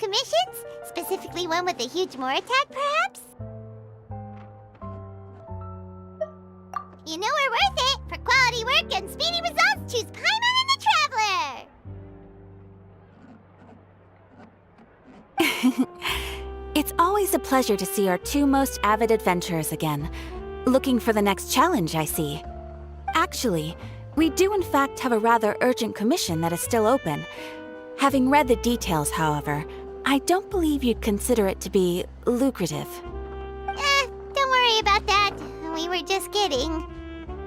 commissions? Specifically one with a huge more attack, perhaps? You know we're worth it! For quality work and speedy results, choose Paimon and the Traveler! It's always a pleasure to see our two most avid adventurers again. Looking for the next challenge, I see. Actually, we do in fact have a rather urgent commission that is still open. Having read the details, however, I don't believe you'd consider it to be lucrative. Don't worry about that. We were just kidding.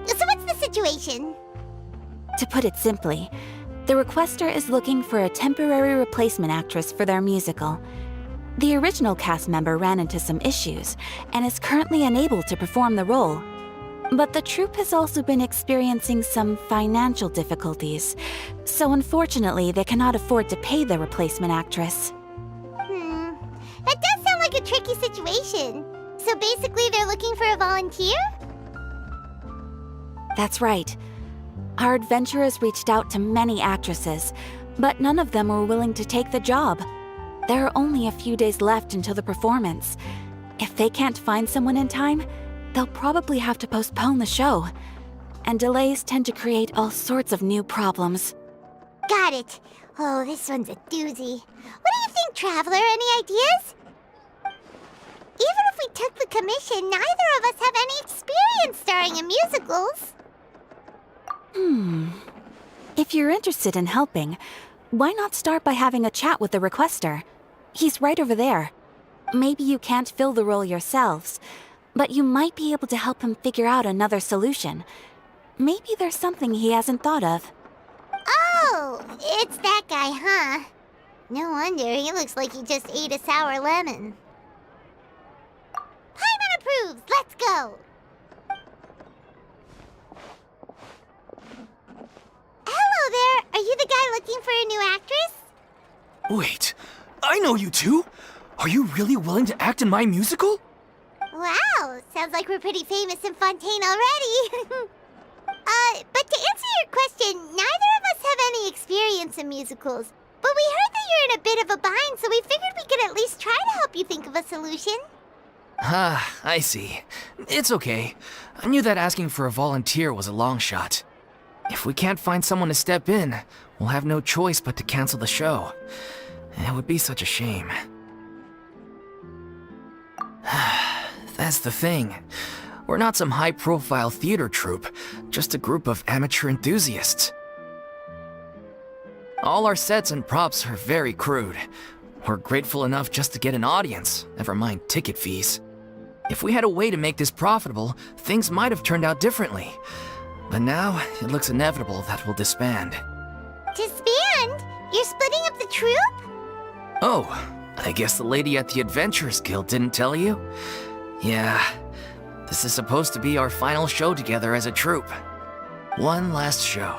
So what's the situation? To put it simply, the requester is looking for a temporary replacement actress for their musical. The original cast member ran into some issues and is currently unable to perform the role. But the troupe has also been experiencing some financial difficulties, so unfortunately they cannot afford to pay the replacement actress. That does sound like a tricky situation. So basically they're looking for a volunteer? That's right. Our adventurers reached out to many actresses, but none of them were willing to take the job. There are only a few days left until the performance. If they can't find someone in time, they'll probably have to postpone the show. And delays tend to create all sorts of new problems. Got it. Oh, this one's a doozy. What do you think, Traveler? Any ideas? Even if we took the commission, neither of us have any experience starring in musicals. If you're interested in helping, why not start by having a chat with the requester? He's right over there. Maybe you can't fill the role yourselves, but you might be able to help him figure out another solution. Maybe there's something he hasn't thought of. Oh, it's that guy, huh? No wonder, he looks like he just ate a sour lemon. Paimon approves! Let's go! Hello there! Are you the guy looking for a new actress? Wait, I know you two! Are you really willing to act in my musical? Wow, sounds like we're pretty famous in Fontaine already. But to answer your question, neither of us have any experience in musicals. But we heard that you're in a bit of a bind, so we figured we could at least try to help you think of a solution. Ah, I see. It's okay. I knew that asking for a volunteer was a long shot. If we can't find someone to step in, we'll have no choice but to cancel the show. It would be such a shame. That's the thing. We're not some high-profile theater troupe, just a group of amateur enthusiasts. All our sets and props are very crude. We're grateful enough just to get an audience, never mind ticket fees. If we had a way to make this profitable, things might have turned out differently. But now, it looks inevitable that we'll disband. Disband? You're splitting up the troupe? Oh, I guess the lady at the Adventurers Guild didn't tell you? Yeah, this is supposed to be our final show together as a troupe. One last show.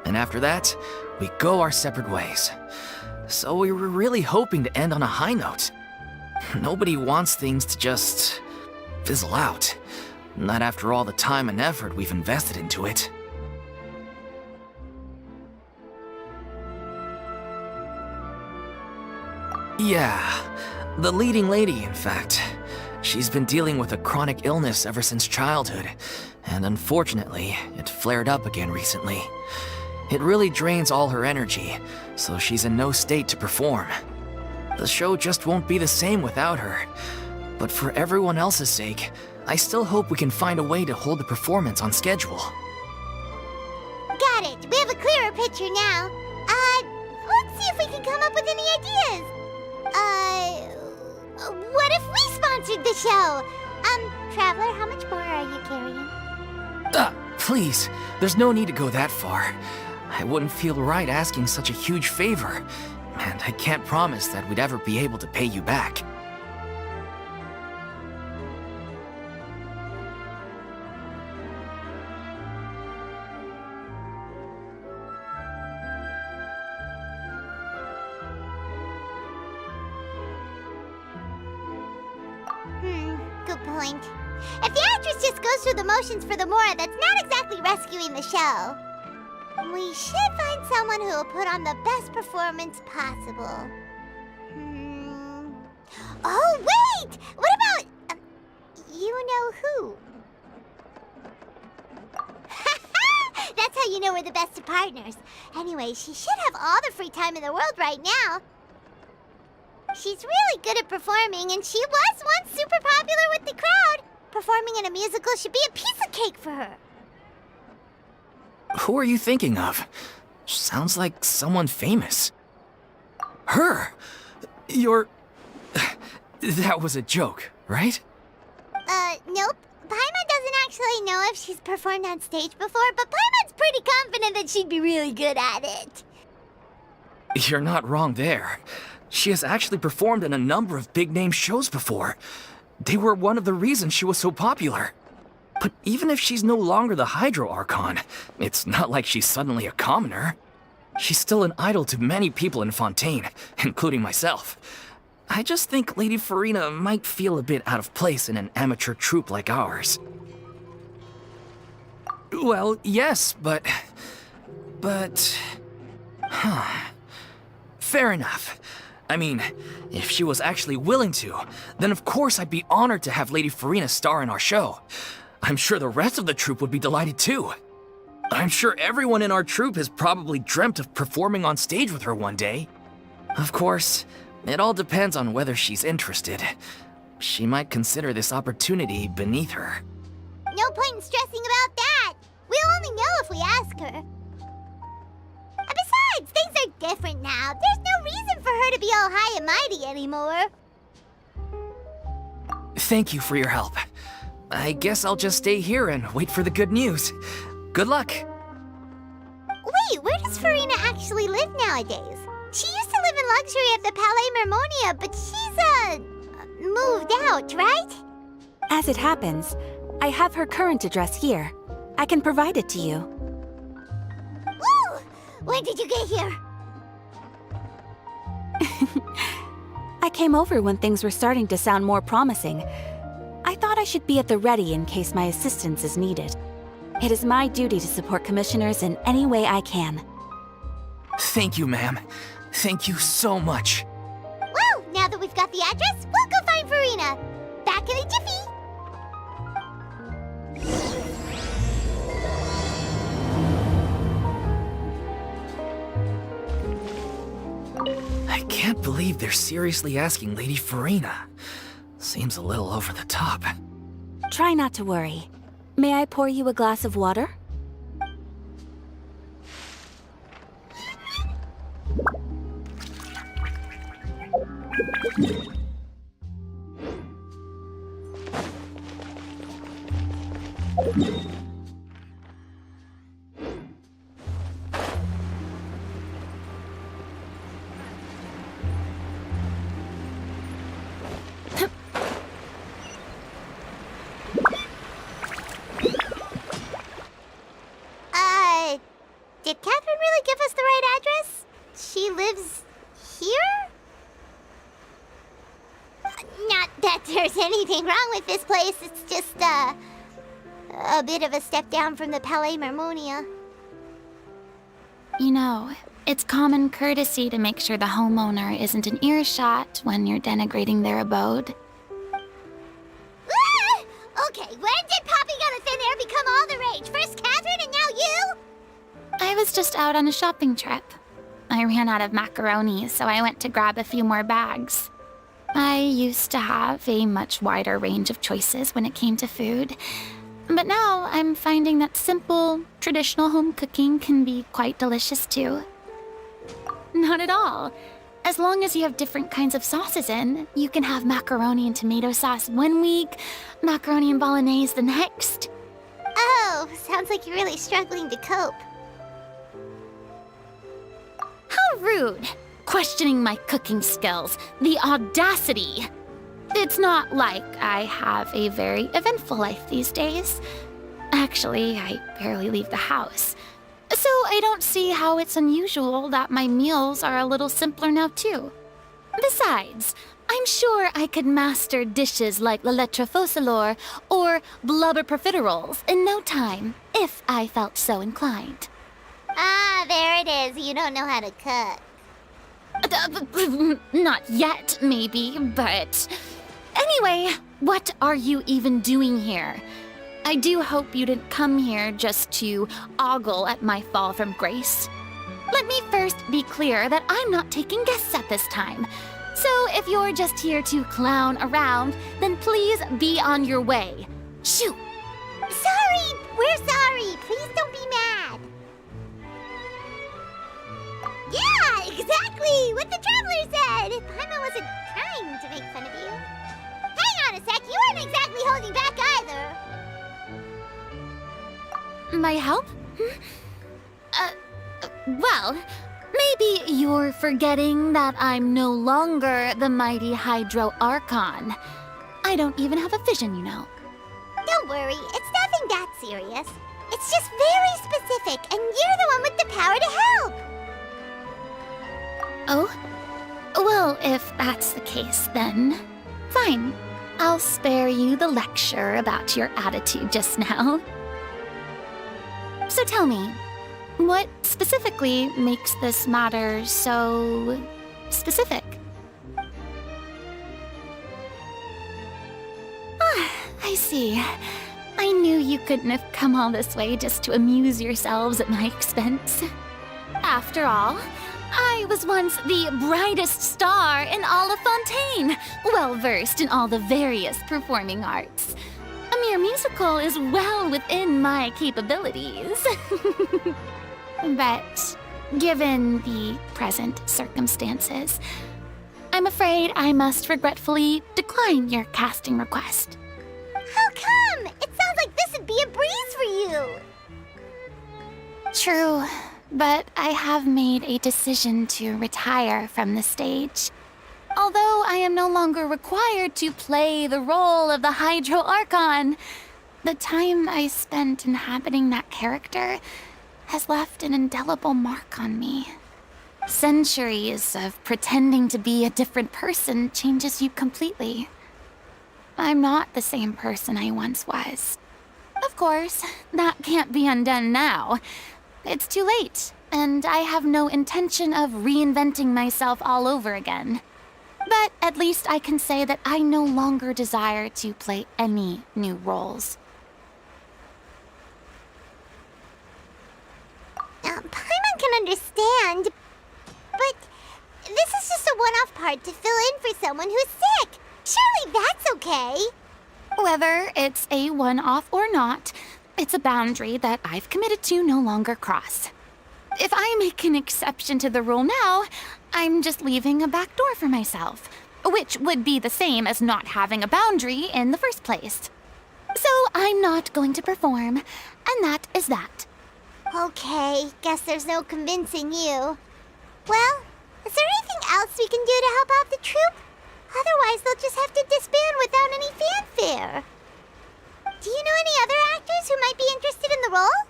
And after that, we go our separate ways. So we were really hoping to end on a high note. Nobody wants things to just fizzle out. Not after all the time and effort we've invested into it. Yeah, the leading lady, in fact. She's been dealing with a chronic illness ever since childhood, and unfortunately, it flared up again recently. It really drains all her energy, so she's in no state to perform. The show just won't be the same without her. But for everyone else's sake, I still hope we can find a way to hold the performance on schedule. Got it. We have a clearer picture now. Let's see if we can come up with any ideas. What if we sponsored the show? Traveler, how much more are you carrying? Please, there's no need to go that far. I wouldn't feel right asking such a huge favor, and I can't promise that we'd ever be able to pay you back. Good point. If the actress just goes through the motions for the Mora, that's not exactly rescuing the show. We should find someone who will put on the best performance possible. Oh, wait! What about... you know who? That's how you know we're the best of partners. Anyway, she should have all the free time in the world right now. She's really good at performing, and she was once super popular with the crowd. Performing in a musical should be a piece of cake for her. Who are you thinking of? Sounds like someone famous. Her? You're... That was a joke, right? Nope. Paimon doesn't actually know if she's performed on stage before, but Paimon's pretty confident that she'd be really good at it. You're not wrong there. She has actually performed in a number of big-name shows before. They were one of the reasons she was so popular. But even if she's no longer the Hydro Archon, it's not like she's suddenly a commoner. She's still an idol to many people in Fontaine, including myself. I just think Lady Farina might feel a bit out of place in an amateur troupe like ours. Well, yes, but... Fair enough. I mean, if she was actually willing to, then of course I'd be honored to have Lady Farina star in our show. I'm sure the rest of the troupe would be delighted too. I'm sure everyone in our troupe has probably dreamt of performing on stage with her one day. Of course, it all depends on whether she's interested. She might consider this opportunity beneath her. No point in stressing about that. We'll only know if we ask her. And besides, things are different now. There's no reason for her to be all high and mighty anymore. Thank you for your help. I guess I'll just stay here and wait for the good news. Good luck. Wait, where does Farina actually live nowadays? She used to live in luxury at the Palais Mermonia, but she's, moved out, right? As it happens, I have her current address here. I can provide it to you. Ooh! When did you get here? I came over when things were starting to sound more promising. I thought I should be at the ready in case my assistance is needed. It is my duty to support commissioners in any way I can. Thank you, ma'am. Thank you so much. Well, now that we've got the address, we'll go find Farina. Back in a jiffy. I can't believe they're seriously asking Lady Farina. Seems a little over the top. Try not to worry. May I pour you a glass of water? Did Catherine really give us the right address? She lives here? Not that there's anything wrong with this place, it's just, a bit of a step down from the Palais Mermonia. You know, it's common courtesy to make sure the homeowner isn't an earshot when you're denigrating their abode. Ah! Okay, when did popping out of thin air become all the rage? First Catherine and now you? I was just out on a shopping trip. I ran out of macaroni, so I went to grab a few more bags. I used to have a much wider range of choices when it came to food, but now I'm finding that simple, traditional home cooking can be quite delicious too. Not at all. As long as you have different kinds of sauces in, you can have macaroni and tomato sauce one week, macaroni and bolognese the next. Oh, sounds like you're really struggling to cope. How rude! Questioning my cooking skills. The audacity! It's not like I have a very eventful life these days. Actually, I barely leave the house. So I don't see how it's unusual that my meals are a little simpler now too. Besides, I'm sure I could master dishes like la lettre faucilor or blubber profiteroles in no time, if I felt so inclined. Ah, there it is. You don't know how to cook. Not yet, maybe, but... Anyway, what are you even doing here? I do hope you didn't come here just to ogle at my fall from grace. Let me first be clear that I'm not taking guests at this time. So if you're just here to clown around, then please be on your way. Shoo! Sorry! We're sorry! Please don't be mad! Yeah, exactly! What the Traveler said! Paimon wasn't trying to make fun of you. Hang on a sec, you weren't exactly holding back either. My help? Well, maybe you're forgetting that I'm no longer the mighty Hydro Archon. I don't even have a vision, you know. Don't worry, it's nothing that serious. It's just very specific, and you're the one with the power to help! Oh? Well, if that's the case, then fine. I'll spare you the lecture about your attitude just now. So tell me, what specifically makes this matter so specific? Ah, I see. I knew you couldn't have come all this way just to amuse yourselves at my expense. After all, I was once the brightest star in all of Fontaine, well-versed in all the various performing arts. A mere musical is well within my capabilities. But given the present circumstances, I'm afraid I must regretfully decline your casting request. How come? It sounds like this would be a breeze for you. True, but I have made a decision to retire from the stage. Although I am no longer required to play the role of the Hydro Archon, the time I spent inhabiting that character has left an indelible mark on me. Centuries of pretending to be a different person changes you completely. I'm not the same person I once was. Of course, that can't be undone now. It's too late, and I have no intention of reinventing myself all over again. But at least I can say that I no longer desire to play any new roles. Paimon can understand, but this is just a one-off part to fill in for someone who's sick. Surely that's okay. Whether it's a one-off or not, it's a boundary that I've committed to no longer cross. If I make an exception to the rule now, I'm just leaving a back door for myself, which would be the same as not having a boundary in the first place. So I'm not going to perform, and that is that. Okay, guess there's no convincing you. Well, is there anything else we can do to help out the troupe? Otherwise, they'll just have to disband without any fanfare. Do you know any other actors who might be interested in the role?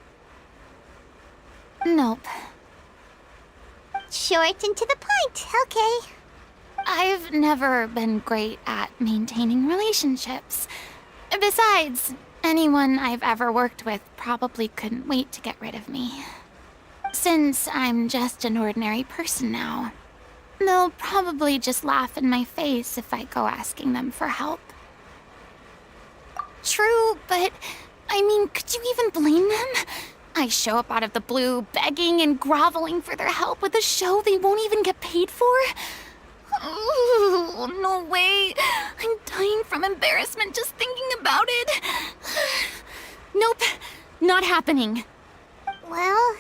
Nope. Short and to the point, okay. I've never been great at maintaining relationships. Besides, anyone I've ever worked with probably couldn't wait to get rid of me. Since I'm just an ordinary person now, they'll probably just laugh in my face if I go asking them for help. True, but I mean, could you even blame them? I show up out of the blue, begging and groveling for their help with a show they won't even get paid for? Oh, no way. I'm dying from embarrassment just thinking about it. Nope, not happening. Well,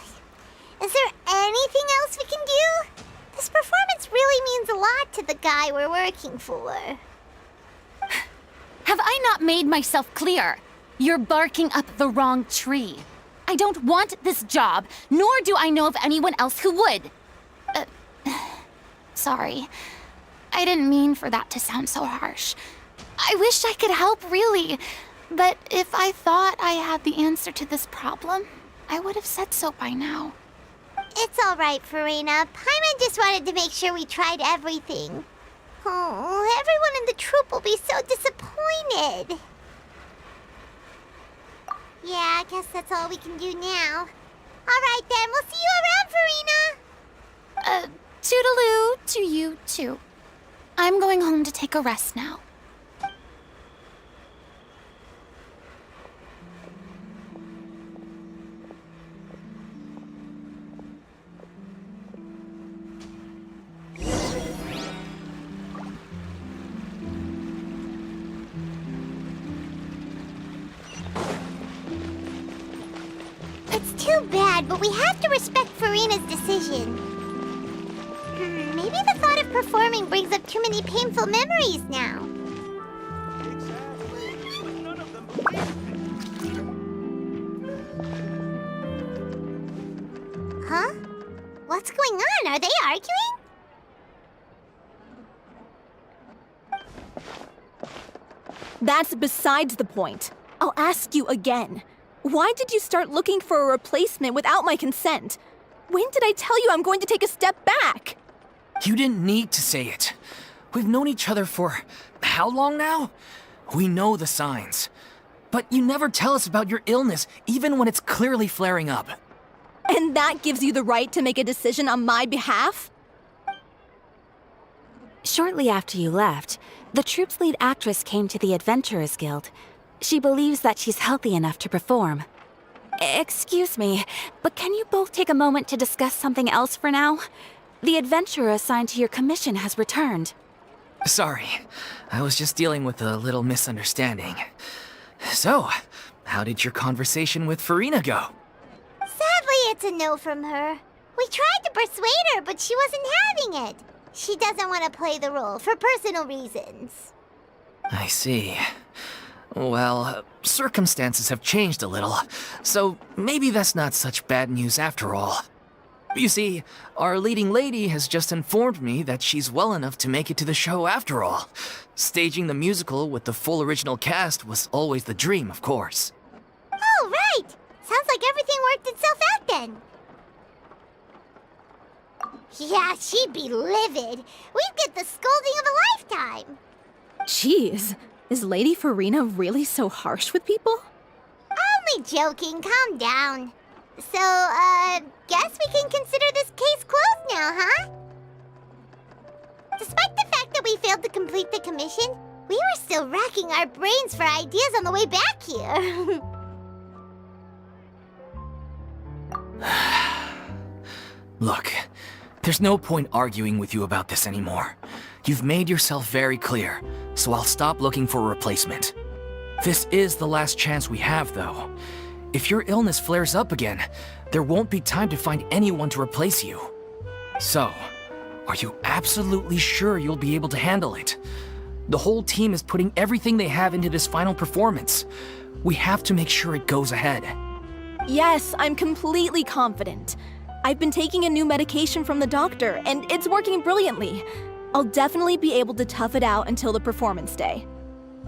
is there anything else we can do? This performance really means a lot to the guy we're working for. Have I not made myself clear? You're barking up the wrong tree. I don't want this job, nor do I know of anyone else who would. Sorry. I didn't mean for that to sound so harsh. I wish I could help, really. But if I thought I had the answer to this problem, I would have said so by now. It's all right, Farina. Paimon just wanted to make sure we tried everything. Oh, everyone in the troupe will be so disappointed. Yeah, I guess that's all we can do now. All right, then. We'll see you around, Farina. Toodaloo to you too. I'm going home to take a rest now. It's too bad, but we have to respect Farina's decision. Maybe the thought of performing brings up too many painful memories now. Huh? What's going on? Are they arguing? That's besides the point. I'll ask you again. Why did you start looking for a replacement without my consent? When did I tell you I'm going to take a step back? You didn't need to say it. We've known each other for how long now? We know the signs. But you never tell us about your illness, even when it's clearly flaring up. And that gives you the right to make a decision on my behalf? Shortly after you left, the troupe's lead actress came to the Adventurers Guild. She believes that she's healthy enough to perform. Excuse me, but can you both take a moment to discuss something else for now? The adventurer assigned to your commission has returned. Sorry, I was just dealing with a little misunderstanding. So, how did your conversation with Farina go? Sadly, it's a no from her. We tried to persuade her, but she wasn't having it. She doesn't want to play the role for personal reasons. I see. Well, circumstances have changed a little, so maybe that's not such bad news after all. You see, our leading lady has just informed me that she's well enough to make it to the show after all. Staging the musical with the full original cast was always the dream, of course. Oh, right! Sounds like everything worked itself out then. Yeah, she'd be livid. We'd get the scolding of a lifetime. Jeez, is Lady Farina really so harsh with people? Only joking, calm down. So, guess we can consider this case closed now, huh? Despite the fact that we failed to complete the commission, we were still racking our brains for ideas on the way back here. Look, there's no point arguing with you about this anymore. You've made yourself very clear, so I'll stop looking for a replacement. This is the last chance we have, though. If your illness flares up again, there won't be time to find anyone to replace you. So, are you absolutely sure you'll be able to handle it? The whole team is putting everything they have into this final performance. We have to make sure it goes ahead. Yes, I'm completely confident. I've been taking a new medication from the doctor, and it's working brilliantly. I'll definitely be able to tough it out until the performance day.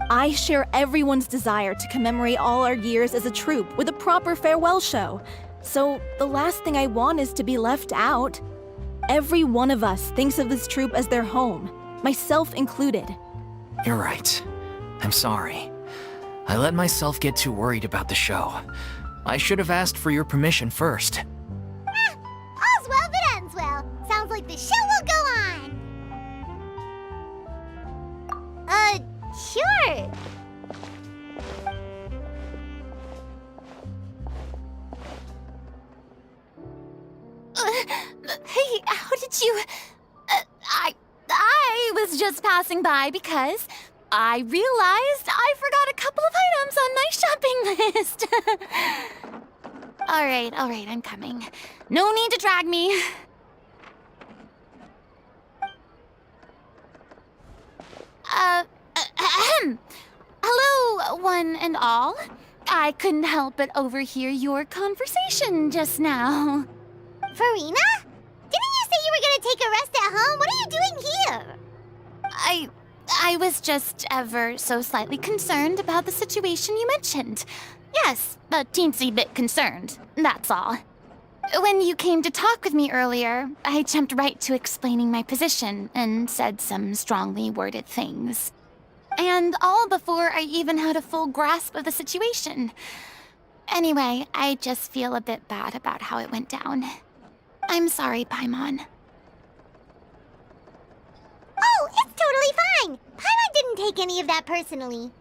I share everyone's desire to commemorate all our years as a troupe with a proper farewell show. So the last thing I want is to be left out. Every one of us thinks of this troupe as their home, myself included. You're right. I'm sorry. I let myself get too worried about the show. I should have asked for your permission first. All's well that ends well. Sounds like the show will go on. Sure. Hey, how did you... I was just passing by because I realized I forgot a couple of items on my shopping list. All right, I'm coming. No need to drag me. Hello, one and all. I couldn't help but overhear your conversation just now. Farina? Didn't you say you were gonna take a rest at home? What are you doing here? I was just ever so slightly concerned about the situation you mentioned. Yes, a teensy bit concerned, that's all. When you came to talk with me earlier, I jumped right to explaining my position and said some strongly worded things. And all before I even had a full grasp of the situation. Anyway, I just feel a bit bad about how it went down. I'm sorry, Paimon. take any of that personally.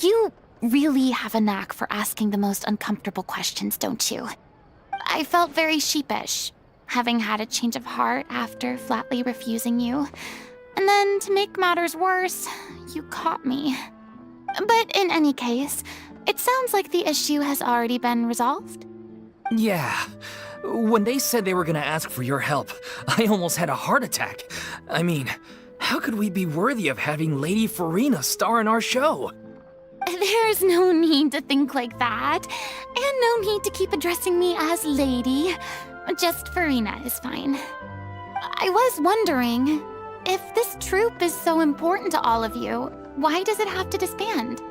You really have a knack for asking the most uncomfortable questions, don't you? I felt very sheepish, having had a change of heart after flatly refusing you. And then, to make matters worse, you caught me. But in any case, it sounds like the issue has already been resolved. Yeah. When they said they were gonna ask for your help, I almost had a heart attack. I mean, how could we be worthy of having Lady Farina star in our show? There's no need to think like that, and no need to keep addressing me as Lady. Just Farina is fine. I was wondering, if this troupe is so important to all of you, why does it have to disband?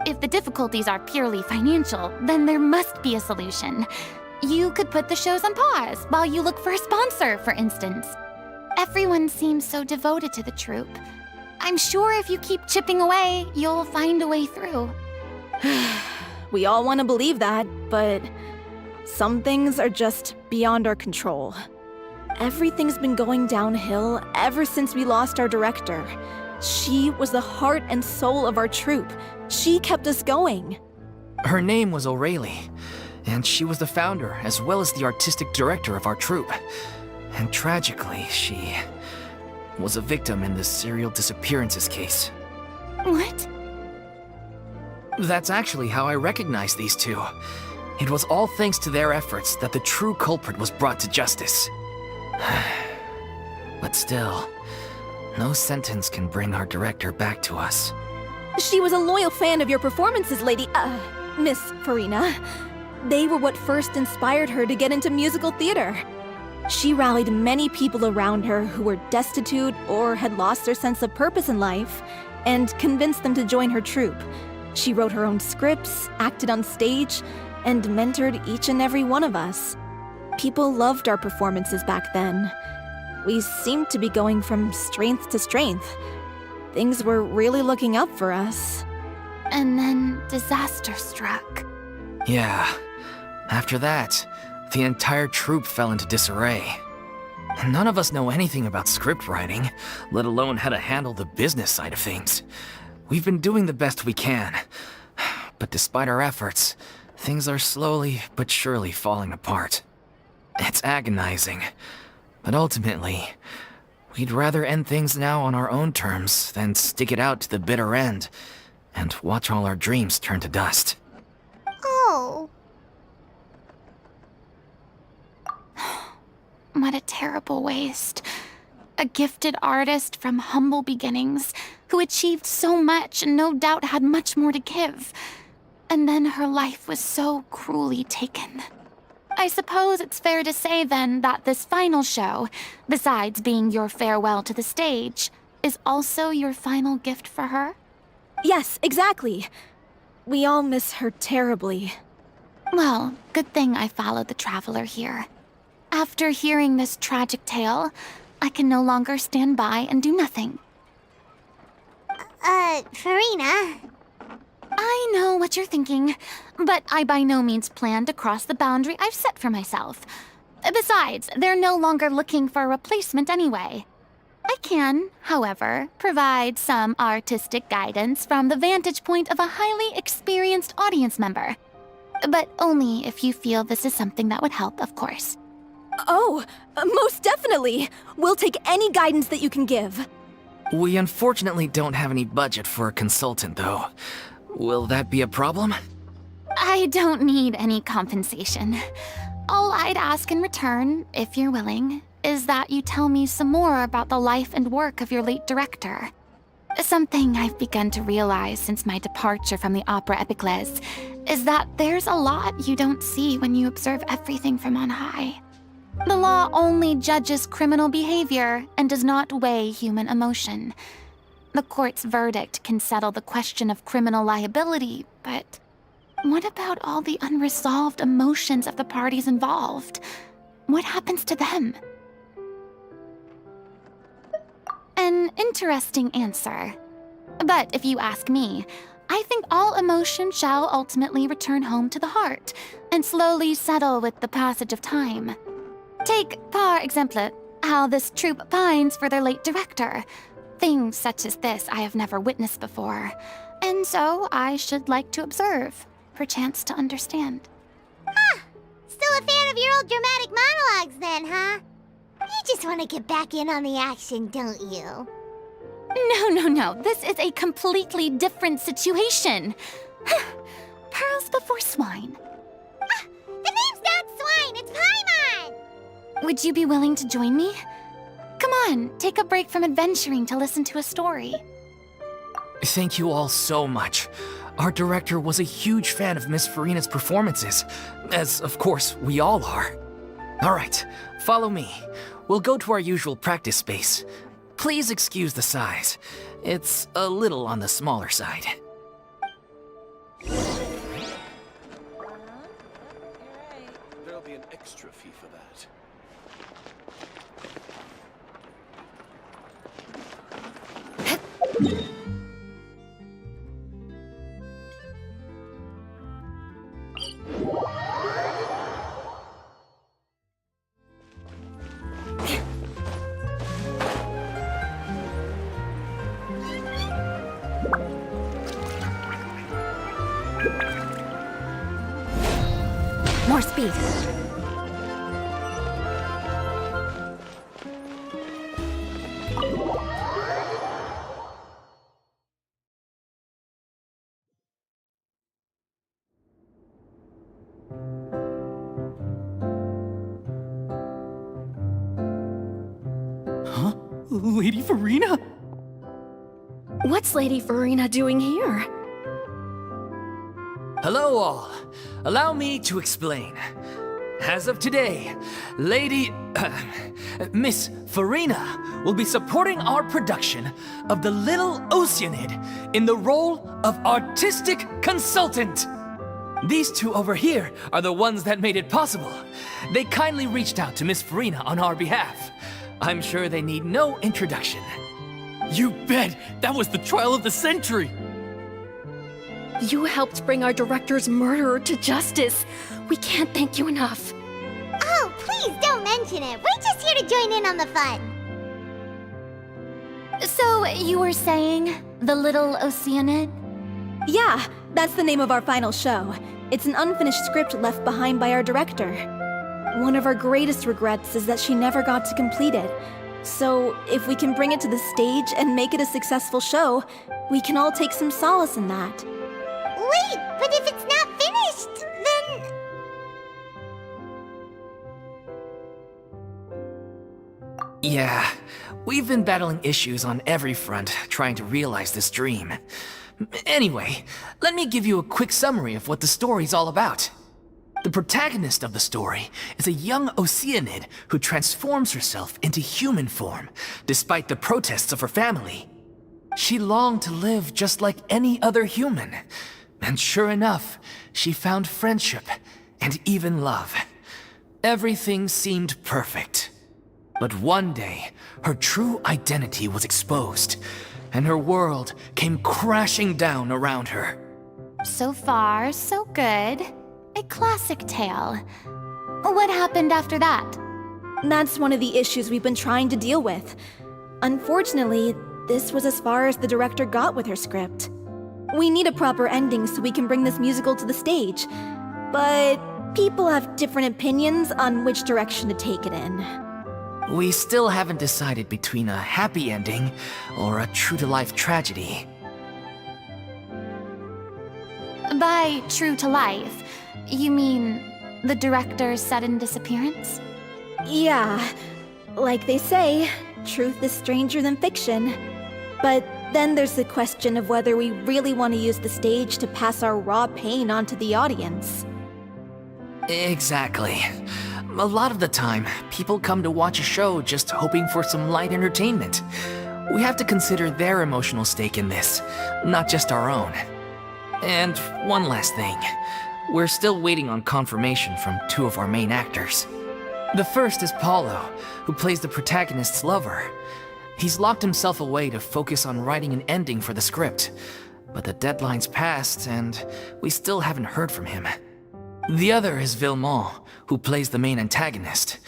If the difficulties are purely financial, then there must be a solution. You could put the shows on pause while you look for a sponsor, for instance. Everyone seems so devoted to the troupe. I'm sure if you keep chipping away, you'll find a way through. We all want to believe that, but some things are just beyond our control. Everything's been going downhill ever since we lost our director. She was the heart and soul of our troupe. She kept us going. Her name was O'Reilly, and she was the founder as well as the artistic director of our troupe. And tragically, she was a victim in the serial disappearances case. What? That's actually how I recognized these two. It was all thanks to their efforts that the true culprit was brought to justice. But still, no sentence can bring our director back to us. She was a loyal fan of your performances, Miss Farina. They were what first inspired her to get into musical theater. She rallied many people around her who were destitute or had lost their sense of purpose in life, and convinced them to join her troupe. She wrote her own scripts, acted on stage, and mentored each and every one of us. People loved our performances back then. We seemed to be going from strength to strength. Things were really looking up for us. And then disaster struck. Yeah. After that, the entire troupe fell into disarray. None of us know anything about script writing, let alone how to handle the business side of things. We've been doing the best we can. But despite our efforts, things are slowly but surely falling apart. It's agonizing. But ultimately, we'd rather end things now on our own terms than stick it out to the bitter end and watch all our dreams turn to dust. Oh. What a terrible waste. A gifted artist from humble beginnings who achieved so much and no doubt had much more to give. And then her life was so cruelly taken. I suppose it's fair to say then that this final show, besides being your farewell to the stage, is also your final gift for her? Yes, exactly. We all miss her terribly. Well, good thing I followed the traveler here. After hearing this tragic tale, I can no longer stand by and do nothing. Farina. I know what you're thinking, but I by no means plan to cross the boundary I've set for myself. Besides, they're no longer looking for a replacement anyway. I can, however, provide some artistic guidance from the vantage point of a highly experienced audience member. But only if you feel this is something that would help, of course. Oh, most definitely. We'll take any guidance that you can give. We unfortunately don't have any budget for a consultant, though. Will that be a problem? I don't need any compensation. All I'd ask in return, if you're willing, is that you tell me some more about the life and work of your late director. Something I've begun to realize since my departure from the Opera Epiclese is that there's a lot you don't see when you observe everything from on high. The law only judges criminal behavior and does not weigh human emotion. The court's verdict can settle the question of criminal liability, but what about all the unresolved emotions of the parties involved? What happens to them? An interesting answer. But if you ask me, I think all emotion shall ultimately return home to the heart and slowly settle with the passage of time. Take, par exemple, how this troupe pines for their late director. Things such as this I have never witnessed before, and so I should like to observe, perchance to understand. Still a fan of your old dramatic monologues then, huh? You just want to get back in on the action, don't you? No. This is a completely different situation. Pearls before swine. The name's not Swine, it's Paimon! Would you be willing to join me? Come on, take a break from adventuring to listen to a story. Thank you all so much. Our director was a huge fan of Miss Farina's performances, as of course we all are. Alright, follow me. We'll go to our usual practice space. Please excuse the size. It's a little on the smaller side. There'll be an extra fee for that. More speed. Huh? Lady Farina? What's Lady Farina doing here? Hello all. Allow me to explain. As of today, Miss Farina will be supporting our production of The Little Oceanid in the role of artistic consultant. These two over here are the ones that made it possible. They kindly reached out to Miss Farina on our behalf. I'm sure they need no introduction. You bet! That was the trial of the century! You helped bring our director's murderer to justice. We can't thank you enough. Oh, please don't mention it. We're just here to join in on the fun. So, you were saying The Little Oceanid? Yeah, that's the name of our final show. It's an unfinished script left behind by our director. One of our greatest regrets is that she never got to complete it. So, if we can bring it to the stage and make it a successful show, we can all take some solace in that. Wait, but if it's not finished, then... Yeah, we've been battling issues on every front trying to realize this dream. Anyway, let me give you a quick summary of what the story's all about. The protagonist of the story is a young Oceanid who transforms herself into human form, despite the protests of her family. She longed to live just like any other human, and sure enough, she found friendship and even love. Everything seemed perfect. But one day, her true identity was exposed, and her world came crashing down around her. So far, so good. A classic tale. What happened after that? That's one of the issues we've been trying to deal with. Unfortunately, this was as far as the director got with her script. We need a proper ending so we can bring this musical to the stage. But people have different opinions on which direction to take it in. We still haven't decided between a happy ending or a true-to-life tragedy. By true to life, you mean the director's sudden disappearance? Yeah, like they say, truth is stranger than fiction. But then there's the question of whether we really want to use the stage to pass our raw pain onto the audience. Exactly. A lot of the time, people come to watch a show just hoping for some light entertainment. We have to consider their emotional stake in this, not just our own. And one last thing. We're still waiting on confirmation from two of our main actors. The first is Paulo, who plays the protagonist's lover. He's locked himself away to focus on writing an ending for the script, but the deadline's passed and we still haven't heard from him. The other is Villemont, who plays the main antagonist.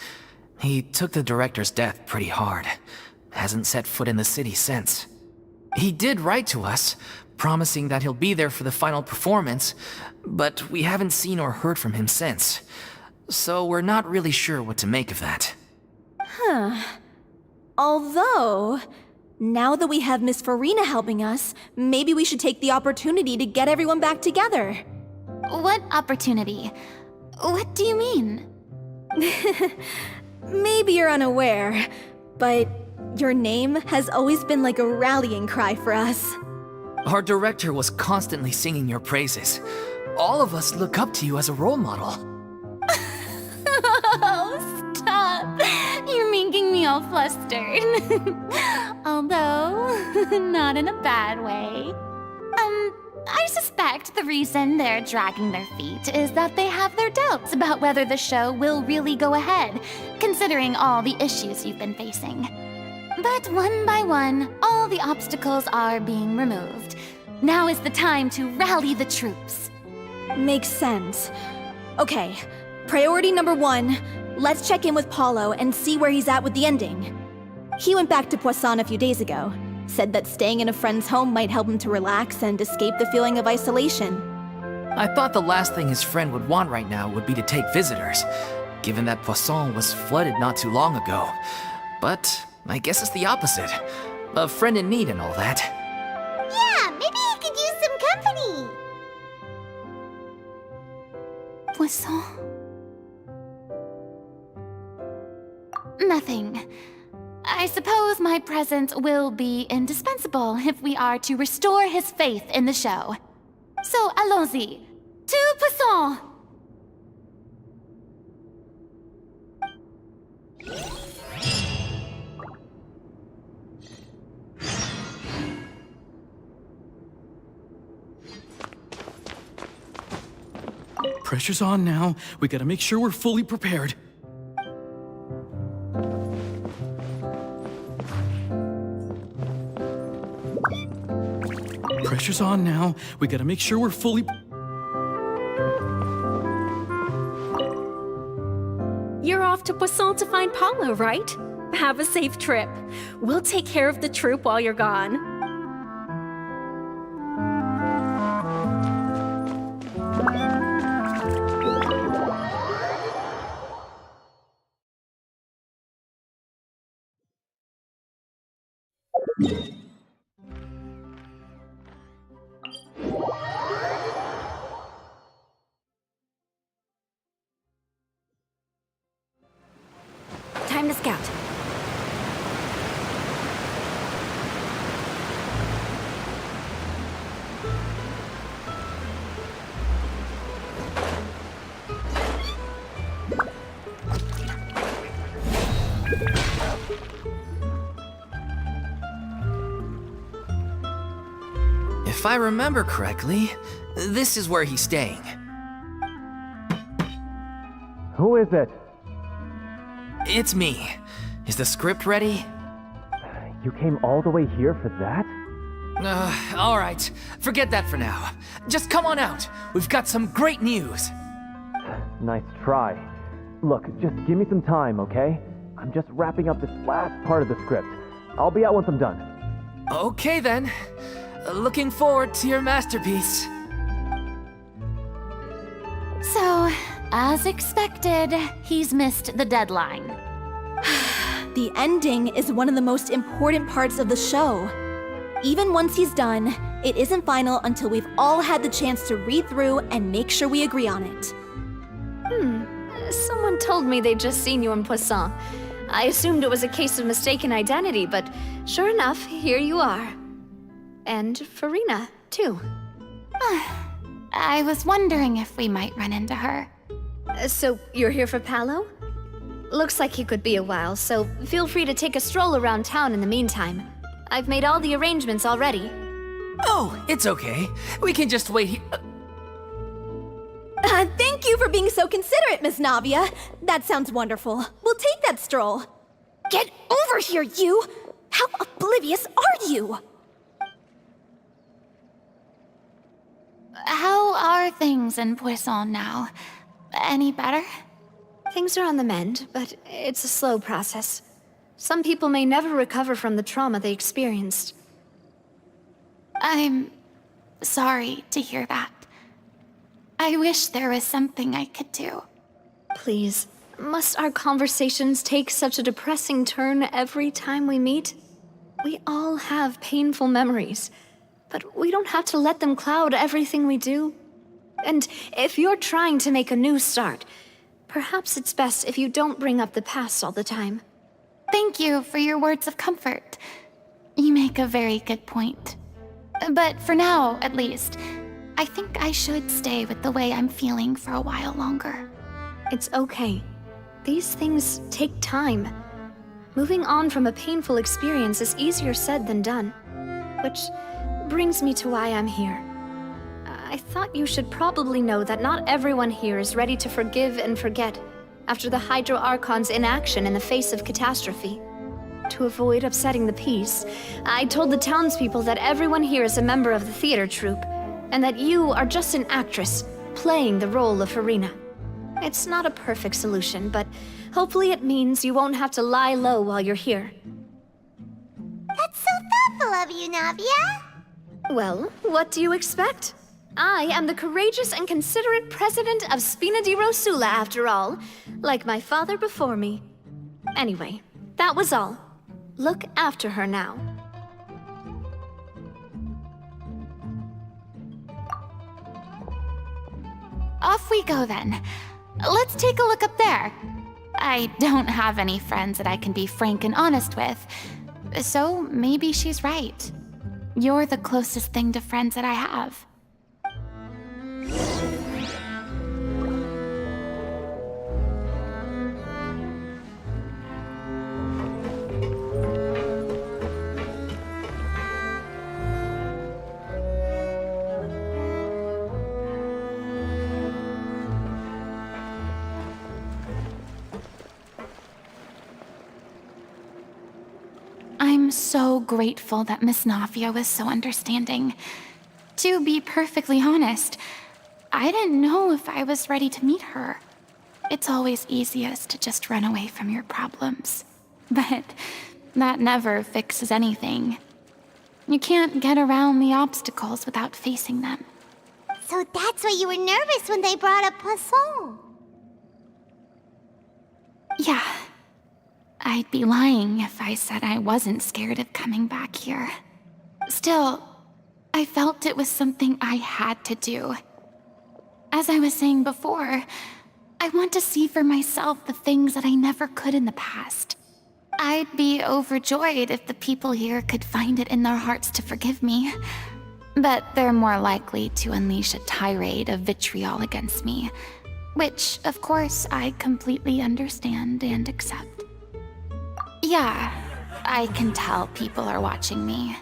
He took the director's death pretty hard, hasn't set foot in the city since. He did write to us, promising that he'll be there for the final performance, but we haven't seen or heard from him since. So we're not really sure what to make of that. Although, now that we have Miss Farina helping us, maybe we should take the opportunity to get everyone back together. What opportunity? What do you mean? Maybe you're unaware, but your name has always been like a rallying cry for us. Our director was constantly singing your praises. All of us look up to you as a role model. Oh, stop! You're making me all flustered. Although, not in a bad way. I suspect the reason they're dragging their feet is that they have their doubts about whether the show will really go ahead, considering all the issues you've been facing. But one by one, all the obstacles are being removed. Now is the time to rally the troops. Makes sense. Okay, priority number 1, let's check in with Paulo and see where he's at with the ending. He went back to Poisson a few days ago, said that staying in a friend's home might help him to relax and escape the feeling of isolation. I thought the last thing his friend would want right now would be to take visitors, given that Poisson was flooded not too long ago. But I guess it's the opposite. A friend in need and all that. Yeah, maybe he could use some company. Poisson? Nothing. I suppose my presence will be indispensable if we are to restore his faith in the show. So, allons-y. To Poisson! Pressure's on now. We gotta make sure we're fully prepared. Pressure's on now. We gotta make sure we're fully... You're off to Poisson to find Paulo, right? Have a safe trip. We'll take care of the troop while you're gone. Time to scout. If I remember correctly, this is where he's staying. Who is it? It's me. Is the script ready? You came all the way here for that? All right. Forget that for now. Just come on out. We've got some great news. Nice try. Look, just give me some time, okay? I'm just wrapping up this last part of the script. I'll be out once I'm done. Okay then. Looking forward to your masterpiece. So, as expected, he's missed the deadline. The ending is one of the most important parts of the show. Even once he's done, it isn't final until we've all had the chance to read through and make sure we agree on it. Someone told me they'd just seen you in Poisson. I assumed it was a case of mistaken identity, but sure enough, here you are. And Farina, too. I was wondering if we might run into her. So, you're here for Paulo? Looks like he could be a while, so feel free to take a stroll around town in the meantime. I've made all the arrangements already. Oh, it's okay. We can just wait here. Thank you for being so considerate, Miss Navia. That sounds wonderful. We'll take that stroll. Get over here, you! How oblivious are you? How are things in Poisson now? Any better? Things are on the mend, but it's a slow process. Some people may never recover from the trauma they experienced. I'm sorry to hear that. I wish there was something I could do. Please, must our conversations take such a depressing turn every time we meet? We all have painful memories, but we don't have to let them cloud everything we do. And if you're trying to make a new start, perhaps it's best if you don't bring up the past all the time. Thank you for your words of comfort. You make a very good point. But for now, at least, I think I should stay with the way I'm feeling for a while longer. It's okay. These things take time. Moving on from a painful experience is easier said than done. Which brings me to why I'm here. I thought you should probably know that not everyone here is ready to forgive and forget after the Hydro Archon's inaction in the face of catastrophe. To avoid upsetting the peace, I told the townspeople that everyone here is a member of the theater troupe, and that you are just an actress playing the role of Harina. It's not a perfect solution, but hopefully it means you won't have to lie low while you're here. That's so thoughtful of you, Navia. Well, what do you expect? I am the courageous and considerate president of Spina di Rosula, after all, like my father before me. Anyway, that was all. Look after her now. Off we go then. Let's take a look up there. I don't have any friends that I can be frank and honest with, so maybe she's right. You're the closest thing to friends that I have. I'm so grateful that Miss Navia was so understanding. To be perfectly honest, I didn't know if I was ready to meet her. It's always easiest to just run away from your problems. But that never fixes anything. You can't get around the obstacles without facing them. So that's why you were nervous when they brought up Poisson. Yeah. I'd be lying if I said I wasn't scared of coming back here. Still, I felt it was something I had to do. As I was saying before, I want to see for myself the things that I never could in the past. I'd be overjoyed if the people here could find it in their hearts to forgive me. But they're more likely to unleash a tirade of vitriol against me, which, of course, I completely understand and accept. Yeah, I can tell people are watching me.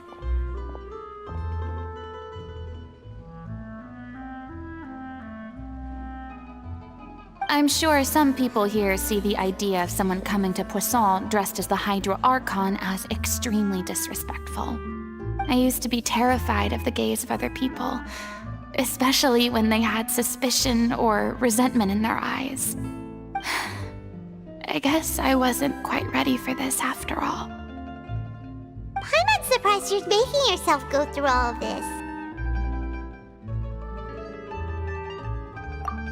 I'm sure some people here see the idea of someone coming to Poisson dressed as the Hydro Archon as extremely disrespectful. I used to be terrified of the gaze of other people, especially when they had suspicion or resentment in their eyes. I guess I wasn't quite ready for this after all. I'm not surprised you're making yourself go through all of this.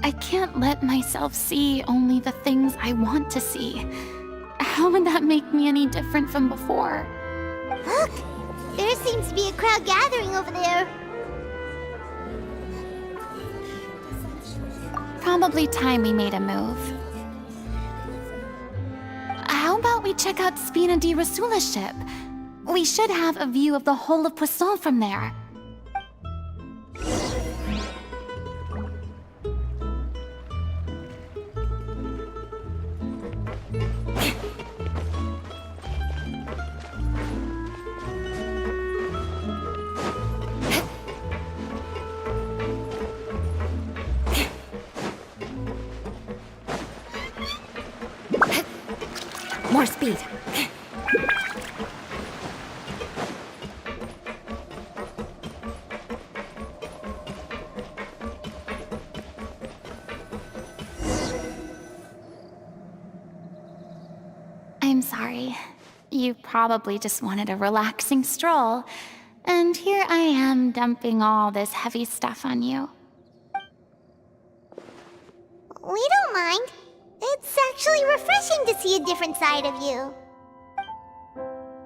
I can't let myself see only the things I want to see. How would that make me any different from before? Look! There seems to be a crowd gathering over there. Probably time we made a move. How about we check out Spina di Rosula's ship? We should have a view of the whole of Poisson from there. More speed. I'm sorry. You probably just wanted a relaxing stroll, and here I am dumping all this heavy stuff on you. We don't mind. It's actually refreshing to see a different side of you.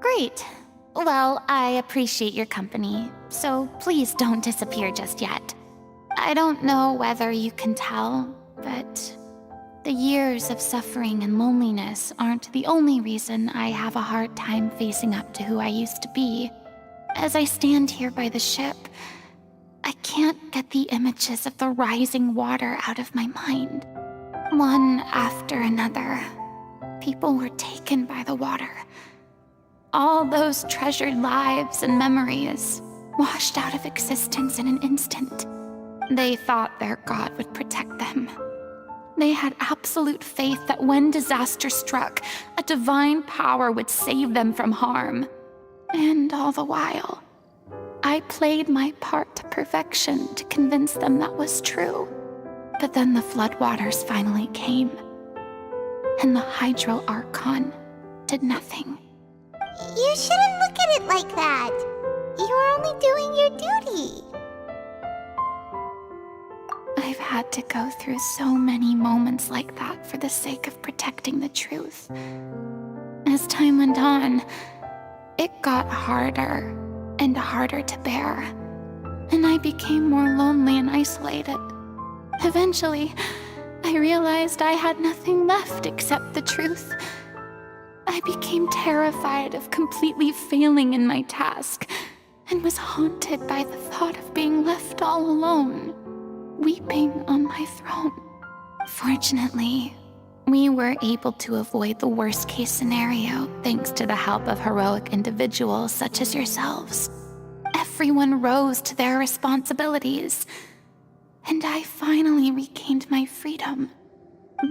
Great. Well, I appreciate your company, so please don't disappear just yet. I don't know whether you can tell, but the years of suffering and loneliness aren't the only reason I have a hard time facing up to who I used to be. As I stand here by the ship, I can't get the images of the rising water out of my mind. One after another, people were taken by the water. All those treasured lives and memories washed out of existence in an instant. They thought their god would protect them. They had absolute faith that when disaster struck, a divine power would save them from harm. And all the while, I played my part to perfection to convince them that was true. But then the floodwaters finally came, and the Hydro Archon did nothing. You shouldn't look at it like that. You were only doing your duty. I've had to go through so many moments like that for the sake of protecting the truth. As time went on, it got harder and harder to bear, and I became more lonely and isolated. Eventually, I realized I had nothing left except the truth. I became terrified of completely failing in my task, and was haunted by the thought of being left all alone, weeping on my throne. Fortunately, we were able to avoid the worst-case scenario thanks to the help of heroic individuals such as yourselves. Everyone rose to their responsibilities, and I finally regained my freedom.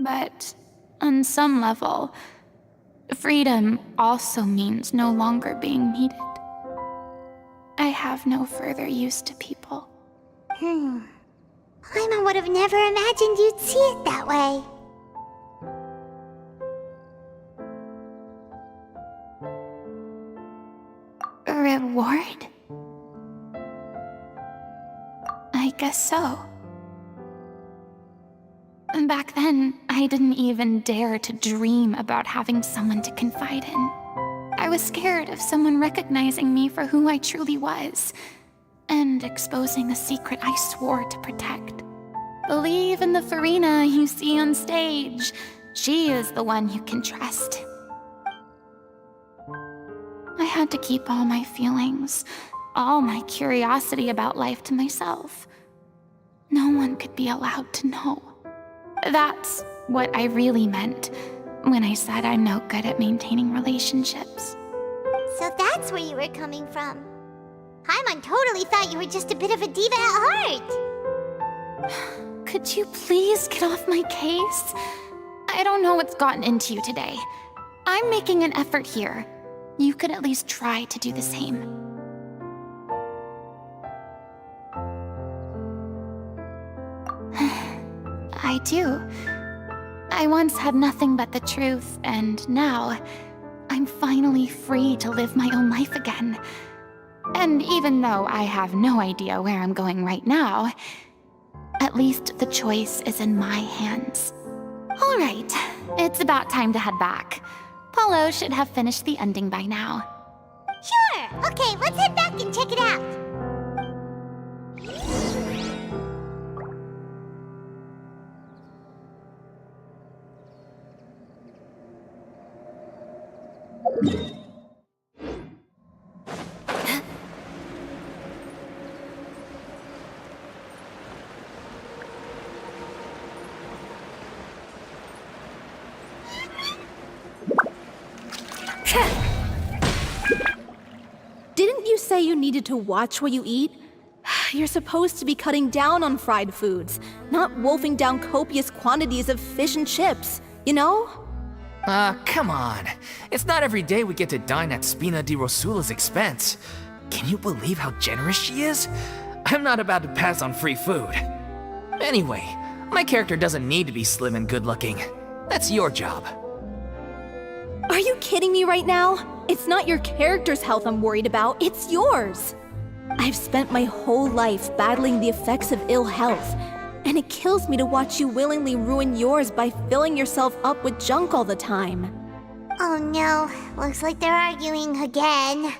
But on some level, freedom also means no longer being needed. I have no further use to people. Paimon would have never imagined you'd see it that way. A reward? I guess so. Back then, I didn't even dare to dream about having someone to confide in. I was scared of someone recognizing me for who I truly was, and exposing a secret I swore to protect. Believe in the Farina you see on stage. She is the one you can trust. I had to keep all my feelings, all my curiosity about life to myself. No one could be allowed to know. That's what I really meant when I said I'm no good at maintaining relationships. So that's where you were coming from. Paimon totally thought you were just a bit of a diva at heart. Could you please get off my case? I don't know what's gotten into you today. I'm making an effort here. You could at least try to do the same. I do. I once had nothing but the truth, and now I'm finally free to live my own life again. And even though I have no idea where I'm going right now, at least the choice is in my hands. All right, it's about time to head back. Paulo should have finished the ending by now. Sure! Okay, let's head back and check it out. Didn't you say you needed to watch what you eat? You're supposed to be cutting down on fried foods, not wolfing down copious quantities of fish and chips, you know? Come on. It's not every day we get to dine at Spina di Rosula's expense. Can you believe how generous she is? I'm not about to pass on free food. Anyway, my character doesn't need to be slim and good-looking. That's your job. Are you kidding me right now? It's not your character's health I'm worried about, it's yours. I've spent my whole life battling the effects of ill health, and it kills me to watch you willingly ruin yours by filling yourself up with junk all the time. Oh no, looks like they're arguing again.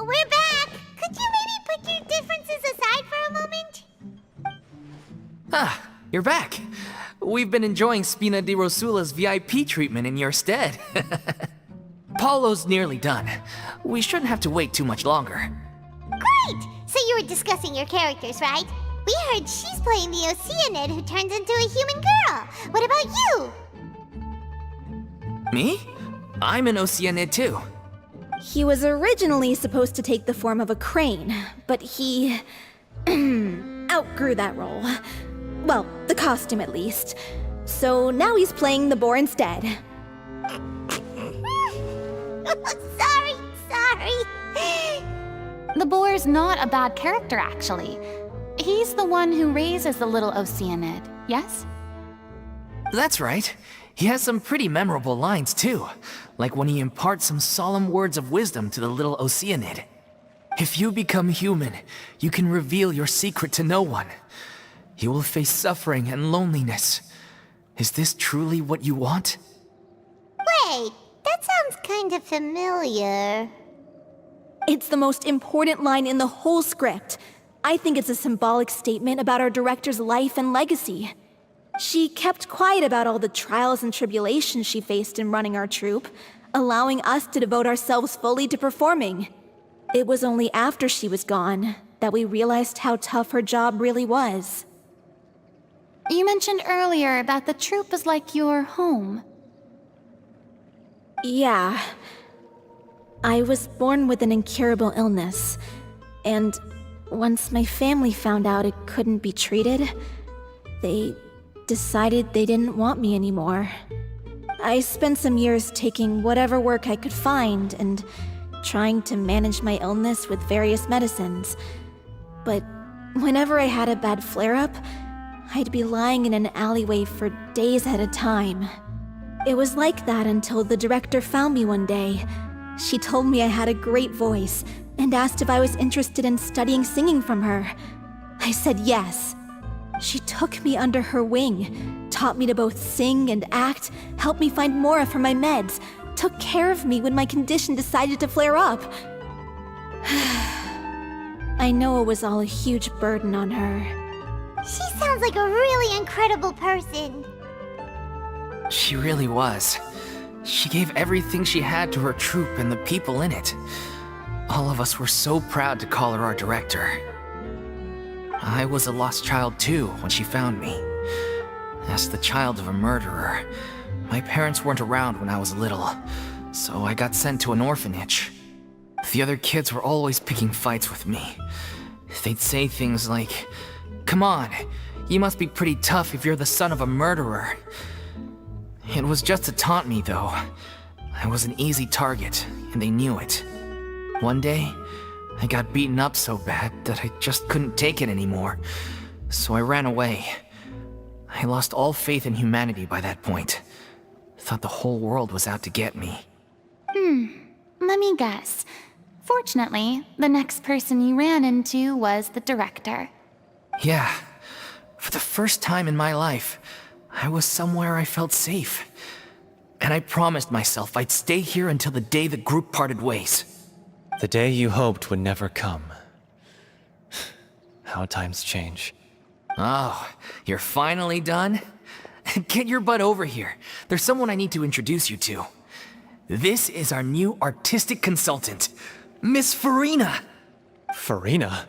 We're back! Could you maybe put your differences aside for a moment? Ah, you're back. We've been enjoying Spina di Rosula's VIP treatment in your stead. Paulo's nearly done. We shouldn't have to wait too much longer. Great! So you were discussing your characters, right? We heard she's playing the Oceanid who turns into a human girl. What about you? Me? I'm an Oceanid too. He was originally supposed to take the form of a crane, but he outgrew that role. Well, the costume at least. So now he's playing the boar instead. Sorry. The boar's not a bad character, actually. He's the one who raises the little Oceanid, yes? That's right. He has some pretty memorable lines too, like when he imparts some solemn words of wisdom to the little Oceanid. If you become human, you can reveal your secret to no one. You will face suffering and loneliness. Is this truly what you want? Wait, that sounds kind of familiar. It's the most important line in the whole script. I think it's a symbolic statement about our director's life and legacy. She kept quiet about all the trials and tribulations she faced in running our troupe, allowing us to devote ourselves fully to performing. It was only after she was gone that we realized how tough her job really was. You mentioned earlier that the troupe is like your home. Yeah. I was born with an incurable illness, and once my family found out it couldn't be treated, they decided they didn't want me anymore. I spent some years taking whatever work I could find and trying to manage my illness with various medicines. But whenever I had a bad flare-up, I'd be lying in an alleyway for days at a time. It was like that until the director found me one day. She told me I had a great voice and asked if I was interested in studying singing from her. I said yes. She took me under her wing, taught me to both sing and act, helped me find Mora for my meds, took care of me when my condition decided to flare up. I know it was all a huge burden on her. She sounds like a really incredible person. She really was. She gave everything she had to her troupe and the people in it. All of us were so proud to call her our director. I was a lost child too when she found me. As the child of a murderer, my parents weren't around when I was little, so I got sent to an orphanage. The other kids were always picking fights with me. They'd say things like, "Come on, you must be pretty tough if you're the son of a murderer." It was just to taunt me, though. I was an easy target, and they knew it. One day, I got beaten up so bad that I just couldn't take it anymore, so I ran away. I lost all faith in humanity by that point. Thought the whole world was out to get me. Let me guess. Fortunately, the next person you ran into was the director. Yeah, for the first time in my life, I was somewhere I felt safe. And I promised myself I'd stay here until the day the group parted ways. The day you hoped would never come. How times change. Oh, you're finally done? Get your butt over here. There's someone I need to introduce you to. This is our new artistic consultant, Miss Farina. Farina?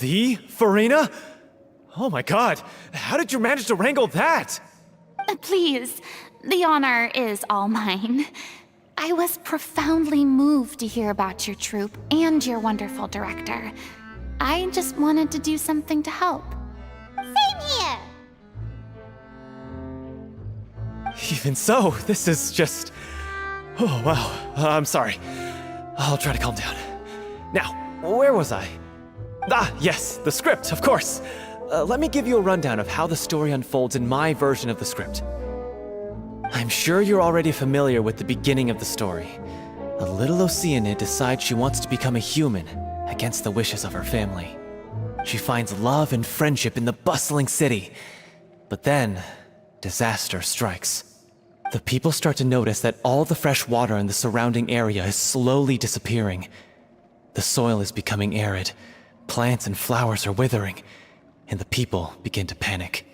The Farina? Oh my god, how did you manage to wrangle that? Please, the honor is all mine. I was profoundly moved to hear about your troupe and your wonderful director. I just wanted to do something to help. Same here. Even so, this is just... Oh wow, I'm sorry. I'll try to calm down. Now, where was I? Ah, yes, the script, of course. let me give you a rundown of how the story unfolds in my version of the script. I'm sure you're already familiar with the beginning of the story. A little Oceanid decides she wants to become a human against the wishes of her family. She finds love and friendship in the bustling city. But then, disaster strikes. The people start to notice that all the fresh water in the surrounding area is slowly disappearing. The soil is becoming arid, plants and flowers are withering, and the people begin to panic.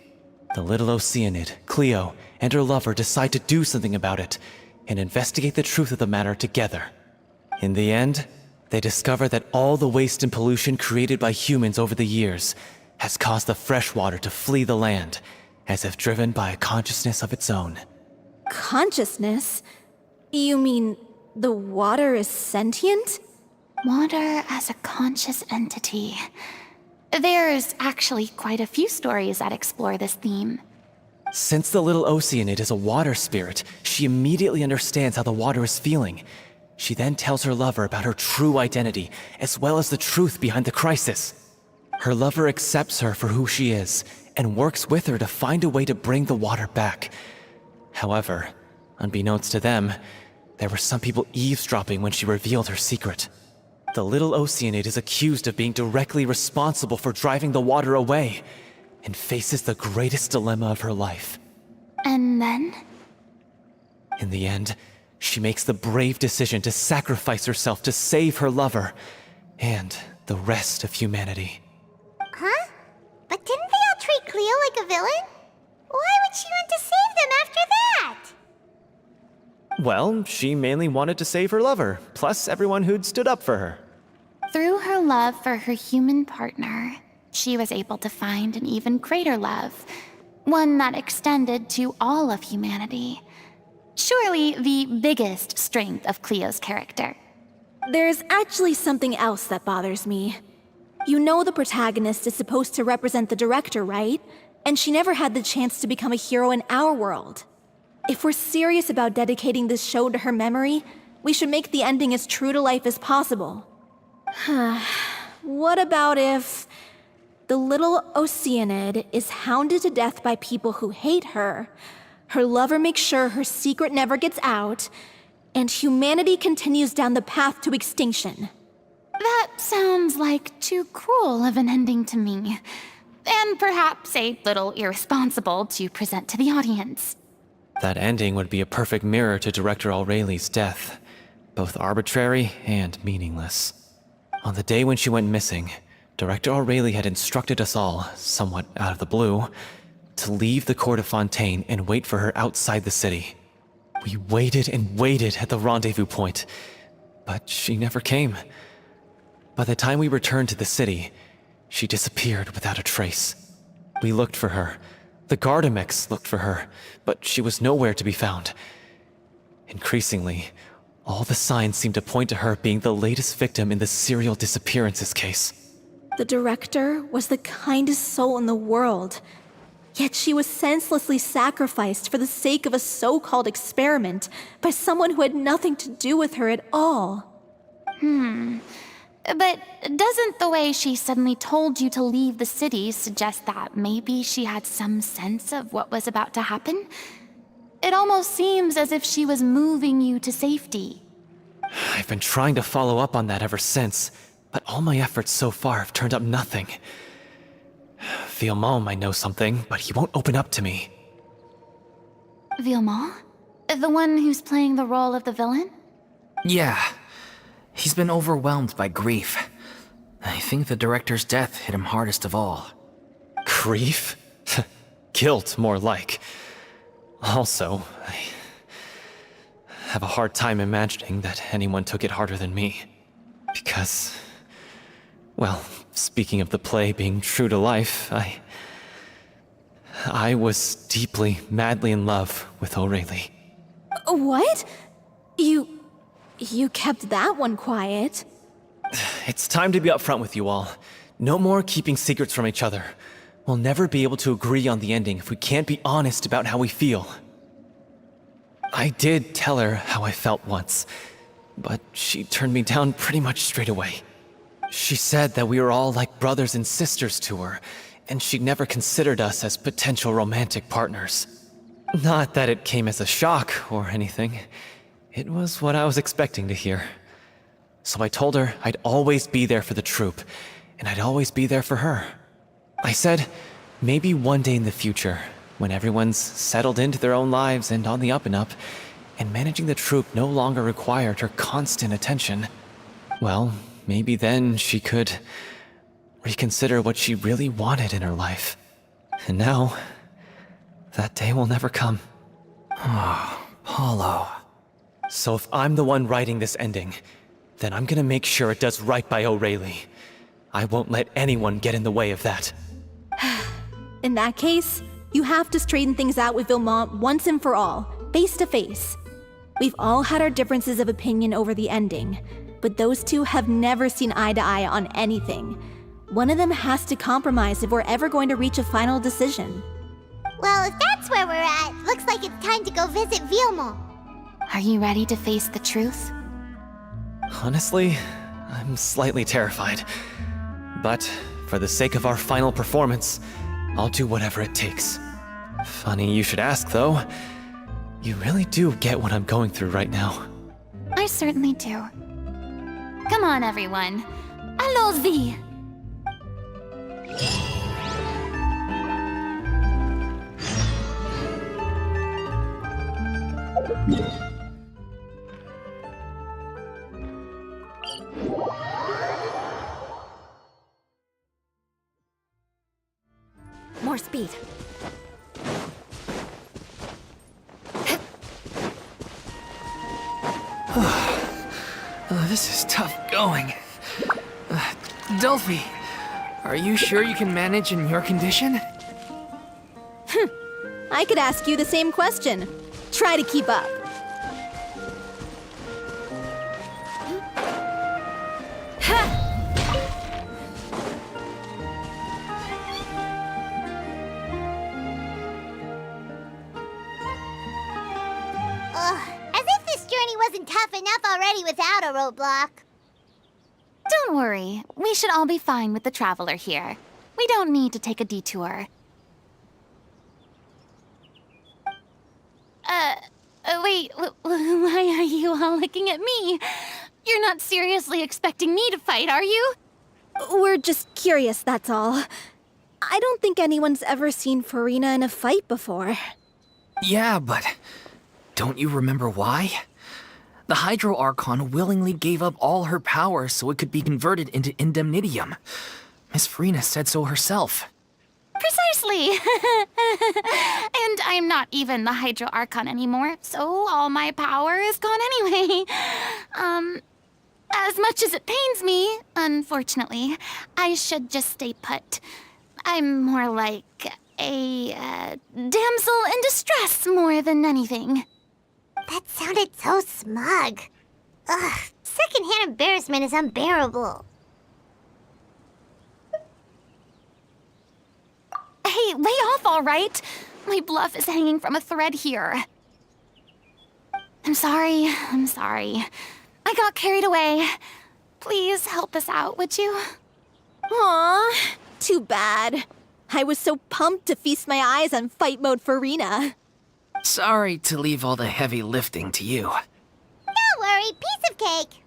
The little Oceanid, Cleo, and her lover decide to do something about it and investigate the truth of the matter together. In the end, they discover that all the waste and pollution created by humans over the years has caused the fresh water to flee the land, as if driven by a consciousness of its own. Consciousness? You mean the water is sentient? Water as a conscious entity. There's actually quite a few stories that explore this theme. Since the little Oceanid is a water spirit, she immediately understands how the water is feeling. She then tells her lover about her true identity, as well as the truth behind the crisis. Her lover accepts her for who she is, and works with her to find a way to bring the water back. However, unbeknownst to them, there were some people eavesdropping when she revealed her secret. The little Oceanid is accused of being directly responsible for driving the water away, and faces the greatest dilemma of her life. And then? In the end, she makes the brave decision to sacrifice herself to save her lover, and the rest of humanity. Huh? But didn't they all treat Cleo like a villain? Why would she want to save them after that? Well, she mainly wanted to save her lover, plus everyone who'd stood up for her. Through her love for her human partner, she was able to find an even greater love, one that extended to all of humanity. Surely the biggest strength of Cleo's character. There's actually something else that bothers me. You know the protagonist is supposed to represent the director, right? And she never had the chance to become a hero in our world. If we're serious about dedicating this show to her memory, we should make the ending as true to life as possible. What about if the little Oceanid is hounded to death by people who hate her, her lover makes sure her secret never gets out, and humanity continues down the path to extinction? That sounds like too cruel of an ending to me, and perhaps a little irresponsible to present to the audience. That ending would be a perfect mirror to Director Aureli's death, both arbitrary and meaningless. On the day when she went missing, Director Aureli had instructed us all, somewhat out of the blue, to leave the court of Fontaine and wait for her outside the city. We waited and waited at the rendezvous point, but she never came. By the time we returned to the city, she disappeared without a trace. We looked for her. The Gardamex looked for her, but she was nowhere to be found. Increasingly, all the signs seemed to point to her being the latest victim in the serial disappearances case. The director was the kindest soul in the world, yet she was senselessly sacrificed for the sake of a so-called experiment by someone who had nothing to do with her at all. But doesn't the way she suddenly told you to leave the city suggest that maybe she had some sense of what was about to happen? It almost seems as if she was moving you to safety. I've been trying to follow up on that ever since, but all my efforts so far have turned up nothing. Villemont might know something, but he won't open up to me. Villemont? The one who's playing the role of the villain? Yeah. He's been overwhelmed by grief. I think the director's death hit him hardest of all. Grief? Guilt, more like. Also, I have a hard time imagining that anyone took it harder than me. Because, well, speaking of the play being true to life, I was deeply, madly in love with Aureli. What? You kept that one quiet. It's time to be upfront with you all. No more keeping secrets from each other. We'll never be able to agree on the ending if we can't be honest about how we feel. I did tell her how I felt once, but she turned me down pretty much straight away. She said that we were all like brothers and sisters to her, and she never considered us as potential romantic partners. Not that it came as a shock or anything. It was what I was expecting to hear. So I told her I'd always be there for the troupe, and I'd always be there for her. I said, maybe one day in the future, when everyone's settled into their own lives and on the up and up, and managing the troupe no longer required her constant attention, well, maybe then she could reconsider what she really wanted in her life. And now, that day will never come. Oh, Paulo. So if I'm the one writing this ending, then I'm gonna make sure it does right by O'Reilly. I won't let anyone get in the way of that. In that case, you have to straighten things out with Vilmont once and for all, face to face. We've all had our differences of opinion over the ending, but those two have never seen eye to eye on anything. One of them has to compromise if we're ever going to reach a final decision. Well, if that's where we're at, looks like it's time to go visit Vilmont. Are you ready to face the truth? Honestly, I'm slightly terrified. But for the sake of our final performance, I'll do whatever it takes. Funny you should ask, though. You really do get what I'm going through right now. I certainly do. Come on, everyone. Allons-y! More speed. This is tough going. Delphi, are you sure you can manage in your condition? I could ask you the same question. Try to keep up. As if this journey wasn't tough enough already without a roadblock. Don't worry. We should all be fine with the traveler here. We don't need to take a detour. Wait, why are you all looking at me? You're not seriously expecting me to fight, are you? We're just curious, that's all. I don't think anyone's ever seen Farina in a fight before. Yeah, but don't you remember why? The Hydro Archon willingly gave up all her power so it could be converted into indemnitium. Miss Farina said so herself. Precisely! And I'm not even the Hydro Archon anymore, so all my power is gone anyway. As much as it pains me, unfortunately, I should just stay put. I'm more like a damsel in distress more than anything. That sounded so smug. Ugh, secondhand embarrassment is unbearable. Hey, lay off, all right? My bluff is hanging from a thread here. I'm sorry. I got carried away. Please help us out, would you? Aw, too bad. I was so pumped to feast my eyes on fight mode Farina. Sorry to leave all the heavy lifting to you. Don't worry, piece of cake.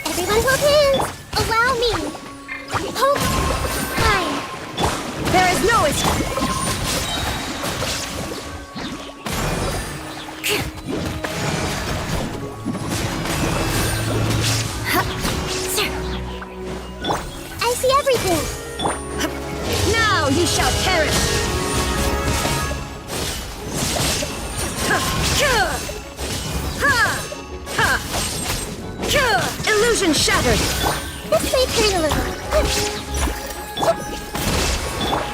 Everyone hold hands. Allow me. Hold high. There is no escape. I see everything. Now you shall perish. Illusion shattered. This may hurt a little.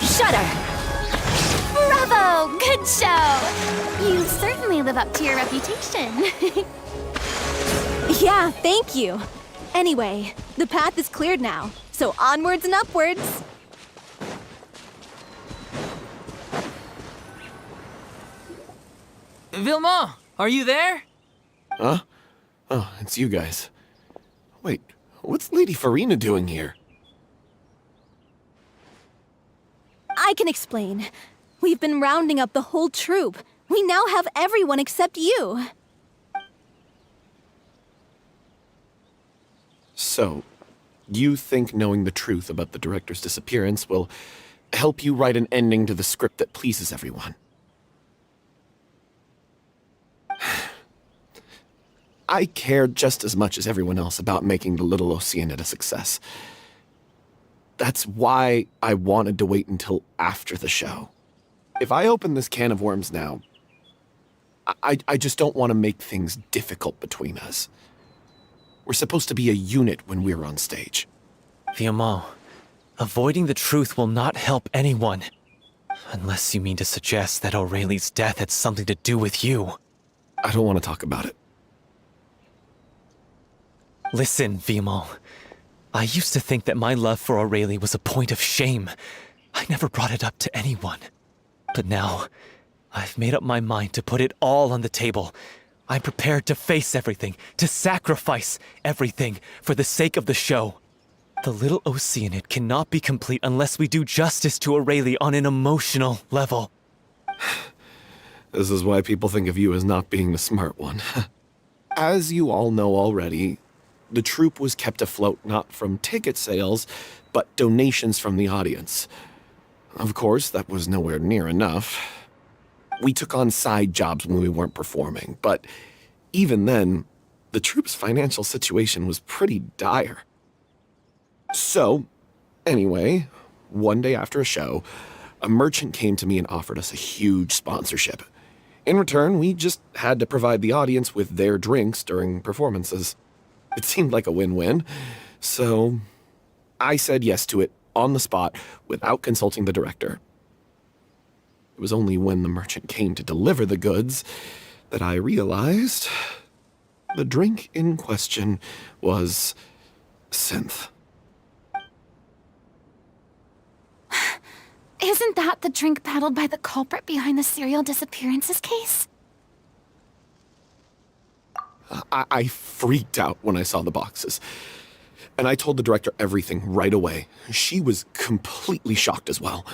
Shudder. Bravo! Good show! You certainly live up to your reputation. Yeah, thank you. Anyway, the path is cleared now, so onwards and upwards. Vilmont, are you there? Huh? Oh, it's you guys. Wait, what's Lady Farina doing here? I can explain. We've been rounding up the whole troupe. We now have everyone except you. So, you think knowing the truth about the director's disappearance will help you write an ending to the script that pleases everyone? I care just as much as everyone else about making the Little Oceanid a success. That's why I wanted to wait until after the show. If I open this can of worms now, I just don't want to make things difficult between us. We're supposed to be a unit when we're on stage. Fiamma, avoiding the truth will not help anyone. Unless you mean to suggest that Aurelie's death had something to do with you. I don't want to talk about it. Listen, Fiamma. I used to think that my love for Aurelie was a point of shame. I never brought it up to anyone. But now, I've made up my mind to put it all on the table. I'm prepared to face everything, to sacrifice everything for the sake of the show. The Little Oceanid cannot be complete unless we do justice to Aurelie on an emotional level. This is why people think of you as not being the smart one. As you all know already, the troupe was kept afloat not from ticket sales, but donations from the audience. Of course, that was nowhere near enough. We took on side jobs when we weren't performing, but even then, the troupe's financial situation was pretty dire. So, anyway, one day after a show, a merchant came to me and offered us a huge sponsorship. In return, we just had to provide the audience with their drinks during performances. It seemed like a win-win, so I said yes to it on the spot without consulting the director. It was only when the merchant came to deliver the goods that I realized the drink in question was synth. Isn't that the drink peddled by the culprit behind the serial disappearances case? I freaked out when I saw the boxes. And I told the director everything right away. She was completely shocked as well.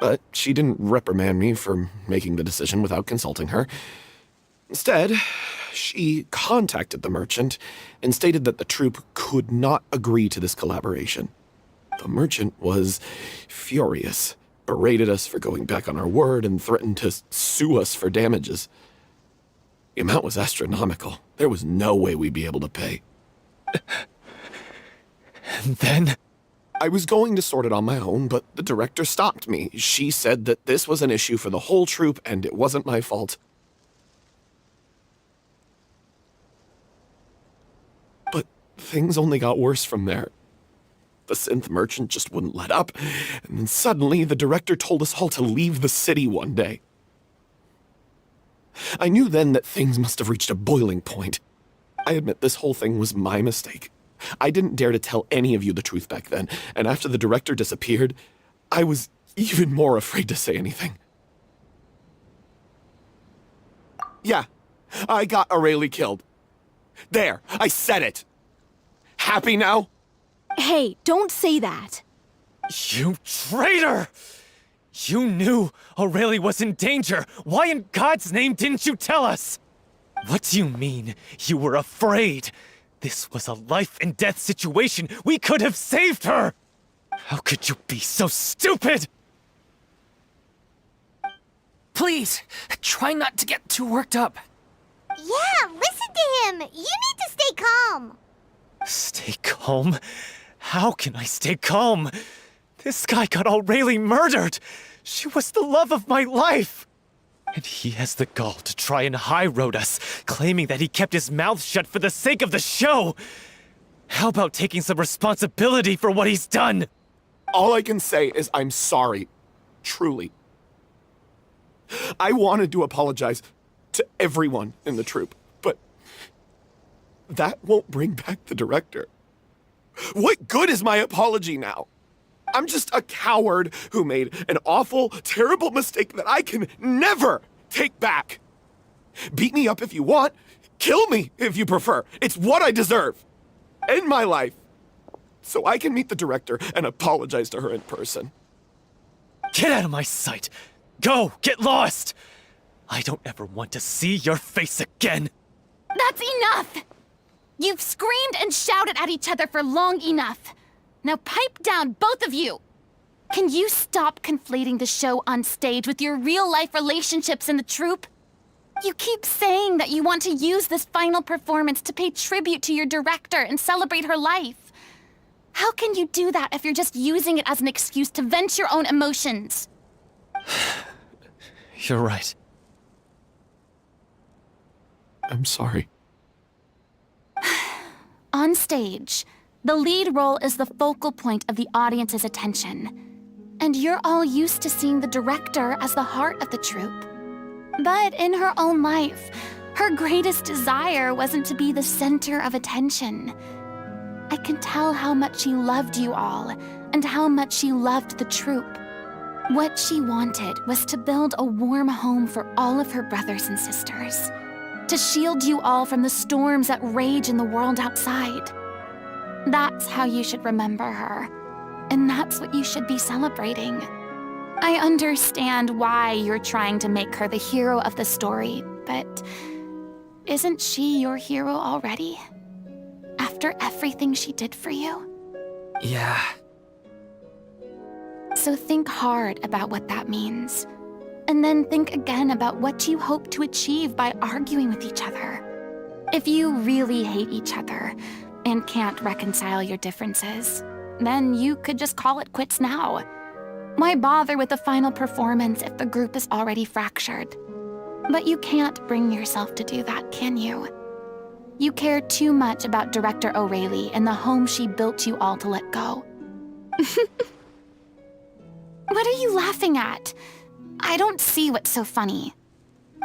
But she didn't reprimand me for making the decision without consulting her. Instead, she contacted the merchant and stated that the troupe could not agree to this collaboration. The merchant was furious, berated us for going back on our word, and threatened to sue us for damages. The amount was astronomical. There was no way we'd be able to pay. And then? I was going to sort it on my own, but the director stopped me. She said that this was an issue for the whole troupe and it wasn't my fault. But things only got worse from there. The synth merchant just wouldn't let up, and then suddenly the director told us all to leave the city one day. I knew then that things must have reached a boiling point. I admit this whole thing was my mistake. I didn't dare to tell any of you the truth back then, and after the director disappeared, I was even more afraid to say anything. Yeah, I got Aurelie killed. There, I said it. Happy now? Hey, don't say that. You traitor! You knew Aurelie was in danger. Why in God's name didn't you tell us? What do you mean, you were afraid? This was a life and death situation. We could have saved her! How could you be so stupid? Please, try not to get too worked up. Yeah, listen to him. You need to stay calm. Stay calm? How can I stay calm? This guy got Aurelie murdered! She was the love of my life! And he has the gall to try and high-road us, claiming that he kept his mouth shut for the sake of the show! How about taking some responsibility for what he's done? All I can say is I'm sorry. Truly. I wanted to apologize to everyone in the troupe, but that won't bring back the director. What good is my apology now? I'm just a coward who made an awful, terrible mistake that I can never take back. Beat me up if you want. Kill me, if you prefer. It's what I deserve. End my life. So I can meet the director and apologize to her in person. Get out of my sight! Go! Get lost! I don't ever want to see your face again! That's enough! You've screamed and shouted at each other for long enough. Now pipe down, both of you! Can you stop conflating the show on stage with your real-life relationships in the troupe? You keep saying that you want to use this final performance to pay tribute to your director and celebrate her life. How can you do that if you're just using it as an excuse to vent your own emotions? You're right. I'm sorry. On stage, the lead role is the focal point of the audience's attention. And you're all used to seeing the director as the heart of the troupe. But in her own life, her greatest desire wasn't to be the center of attention. I can tell how much she loved you all, and how much she loved the troupe. What she wanted was to build a warm home for all of her brothers and sisters. To shield you all from the storms that rage in the world outside. That's how you should remember her. And that's what you should be celebrating. I understand why you're trying to make her the hero of the story, but isn't she your hero already? After everything she did for you? Yeah. So think hard about what that means. And then think again about what you hope to achieve by arguing with each other. If you really hate each other and can't reconcile your differences, then you could just call it quits now. Why bother with the final performance if the group is already fractured? But you can't bring yourself to do that, can you? You care too much about Director O'Reilly and the home she built you all to let go. What are you laughing at? I don't see what's so funny.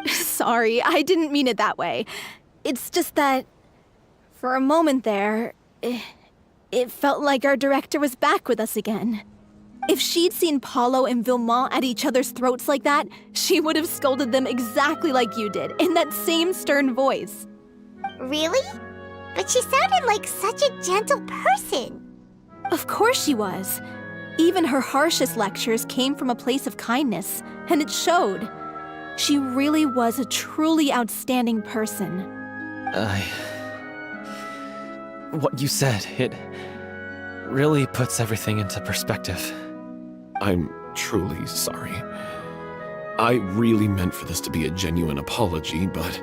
Sorry, I didn't mean it that way. It's just that, for a moment there, it felt like our director was back with us again. If she'd seen Paulo and Villemont at each other's throats like that, she would have scolded them exactly like you did, in that same stern voice. Really? But she sounded like such a gentle person. Of course she was. Even her harshest lectures came from a place of kindness, and it showed. She really was a truly outstanding person. What you said, it really puts everything into perspective. I'm truly sorry. I really meant for this to be a genuine apology, but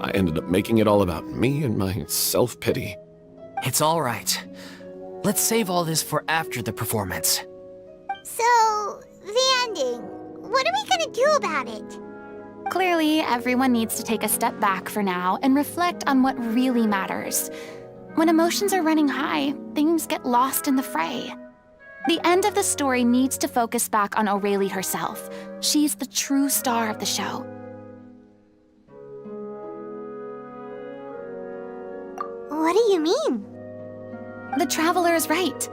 I ended up making it all about me and my self-pity. It's all right. Let's save all this for after the performance. So, the ending. What are we gonna do about it? Clearly, everyone needs to take a step back for now and reflect on what really matters. When emotions are running high, things get lost in the fray. The end of the story needs to focus back on O'Reilly herself. She's the true star of the show. What do you mean? The Traveler is right.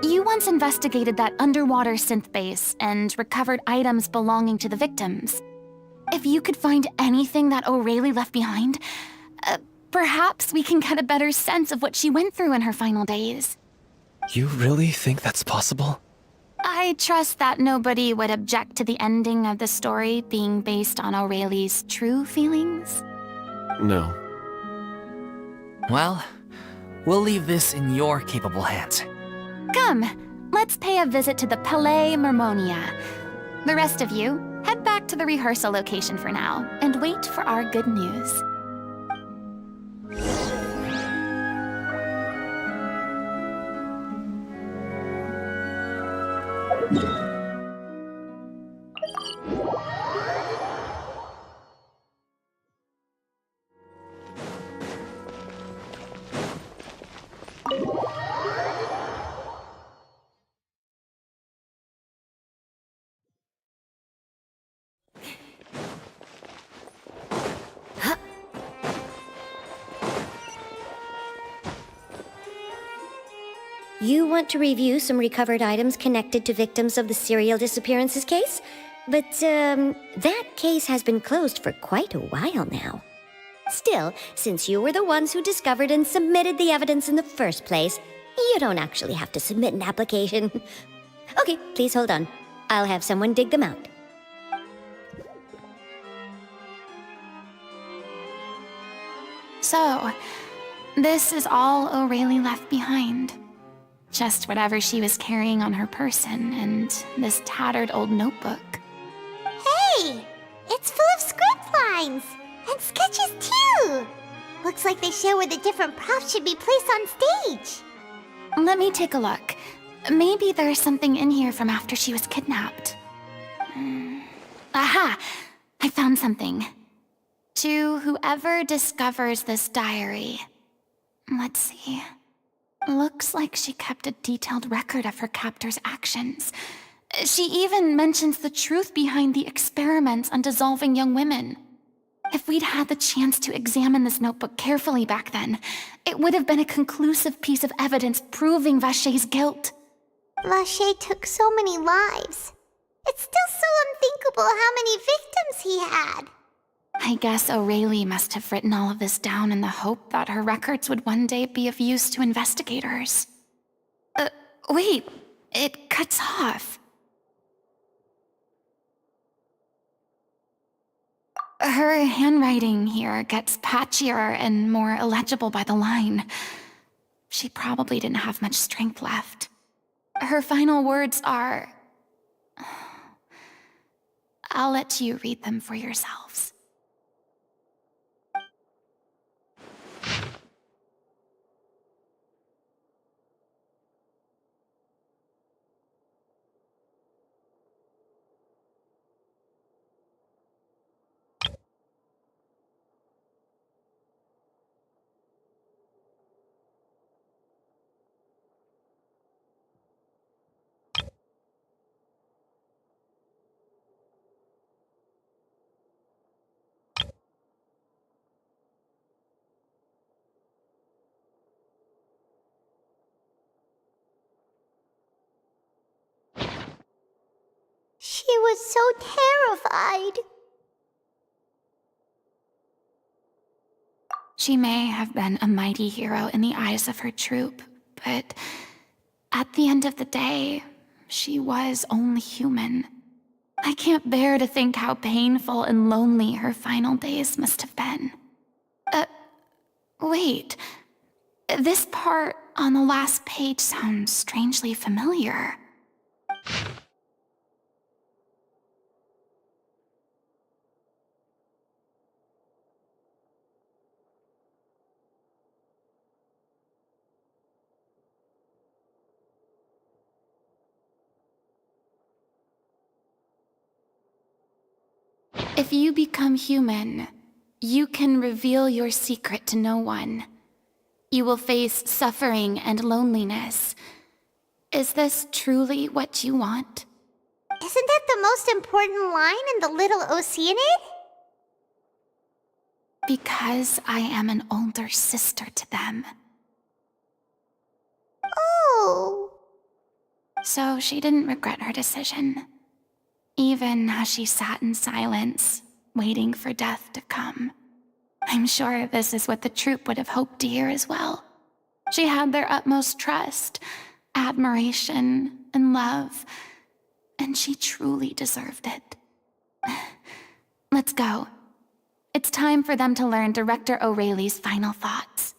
You once investigated that underwater synth base and recovered items belonging to the victims. If you could find anything that O'Reilly left behind, perhaps we can get a better sense of what she went through in her final days. You really think that's possible? I trust that nobody would object to the ending of the story being based on O'Reilly's true feelings. No. Well, we'll leave this in your capable hands. Come, let's pay a visit to the Palais Mermonia. The rest of you, head back to the rehearsal location for now and wait for our good news. You want to review some recovered items connected to victims of the serial disappearances case? But, that case has been closed for quite a while now. Still, since you were the ones who discovered and submitted the evidence in the first place, you don't actually have to submit an application. Okay, please hold on. I'll have someone dig them out. So, this is all O'Reilly left behind. Just whatever she was carrying on her person and this tattered old notebook. Hey! It's full of script lines! And sketches too! Looks like they show where the different props should be placed on stage. Let me take a look. Maybe there's something in here from after she was kidnapped. Aha! I found something. To whoever discovers this diary. Let's see. Looks like she kept a detailed record of her captor's actions. She even mentions the truth behind the experiments on dissolving young women. If we'd had the chance to examine this notebook carefully back then, it would have been a conclusive piece of evidence proving Vacher's guilt. Vacher took so many lives. It's still so unthinkable how many victims he had. I guess O'Reilly must have written all of this down in the hope that her records would one day be of use to investigators. Wait, it cuts off. Her handwriting here gets patchier and more illegible by the line. She probably didn't have much strength left. Her final words are... I'll let you read them for yourselves. She was so terrified. She may have been a mighty hero in the eyes of her troop, but at the end of the day, she was only human. I can't bear to think how painful and lonely her final days must have been. Wait. This part on the last page sounds strangely familiar. If you become human, you can reveal your secret to no one. You will face suffering and loneliness. Is this truly what you want? Isn't that the most important line in the Little Oceanid? Because I am an older sister to them. Oh. So she didn't regret her decision. Even as she sat in silence, waiting for death to come. I'm sure this is what the troupe would have hoped to hear as well. She had their utmost trust, admiration, and love, and she truly deserved it. Let's go. It's time for them to learn Director O'Reilly's final thoughts.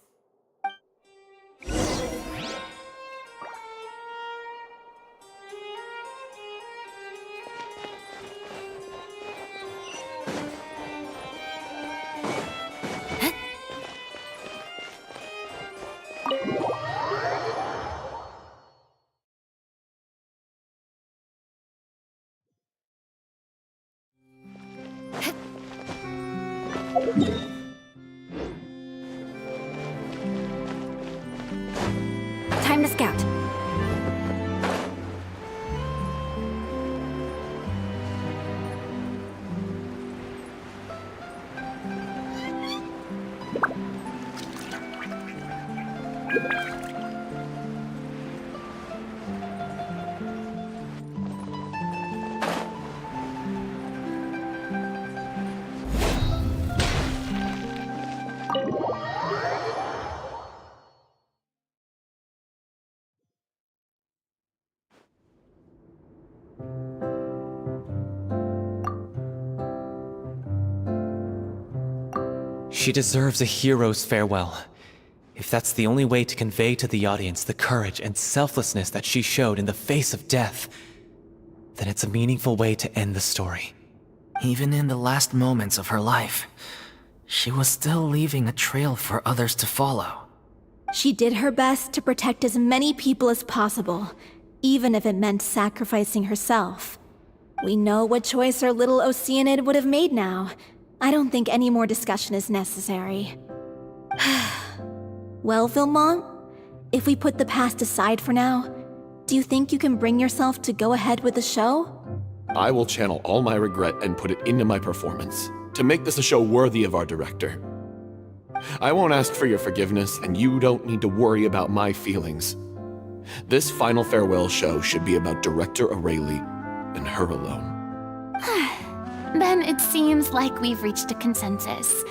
Time to scout. She deserves a hero's farewell. If that's the only way to convey to the audience the courage and selflessness that she showed in the face of death, then it's a meaningful way to end the story. Even in the last moments of her life, she was still leaving a trail for others to follow. She did her best to protect as many people as possible, even if it meant sacrificing herself. We know what choice our little Oceanid would have made now. I don't think any more discussion is necessary. Well, Vilmont, if we put the past aside for now, do you think you can bring yourself to go ahead with the show? I will channel all my regret and put it into my performance, to make this a show worthy of our director. I won't ask for your forgiveness, and you don't need to worry about my feelings. This final farewell show should be about Director Aurelie and her alone. Then it seems like we've reached a consensus.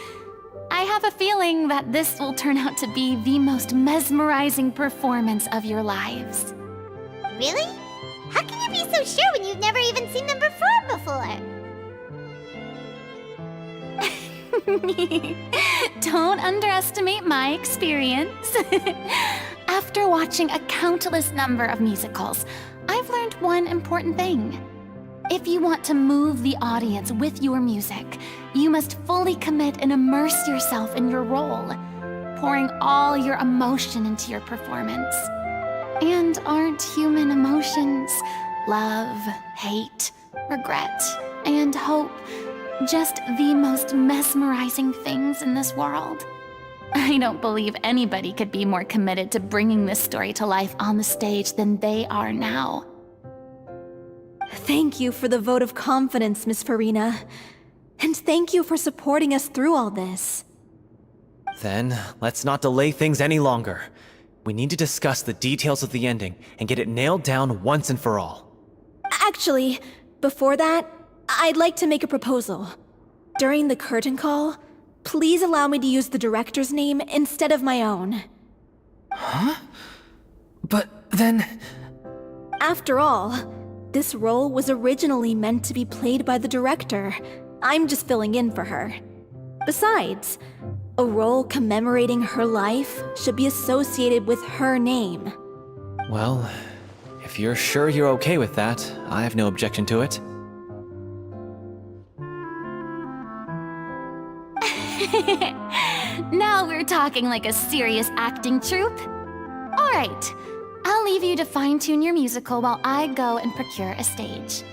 I have a feeling that this will turn out to be the most mesmerizing performance of your lives. Really? How can you be so sure when you've never even seen them perform before? Don't underestimate my experience. After watching a countless number of musicals, I've learned one important thing. If you want to move the audience with your music, you must fully commit and immerse yourself in your role, pouring all your emotion into your performance. And aren't human emotions, love, hate, regret, and hope, just the most mesmerizing things in this world? I don't believe anybody could be more committed to bringing this story to life on the stage than they are now. Thank you for the vote of confidence, Miss Farina. And thank you for supporting us through all this. Then, let's not delay things any longer. We need to discuss the details of the ending and get it nailed down once and for all. Actually, before that, I'd like to make a proposal. During the curtain call, please allow me to use the director's name instead of my own. Huh? But then... After all, this role was originally meant to be played by the director. I'm just filling in for her. Besides, a role commemorating her life should be associated with her name. Well, if you're sure you're okay with that, I have no objection to it. Now we're talking like a serious acting troupe. All right, I'll leave you to fine-tune your musical while I go and procure a stage.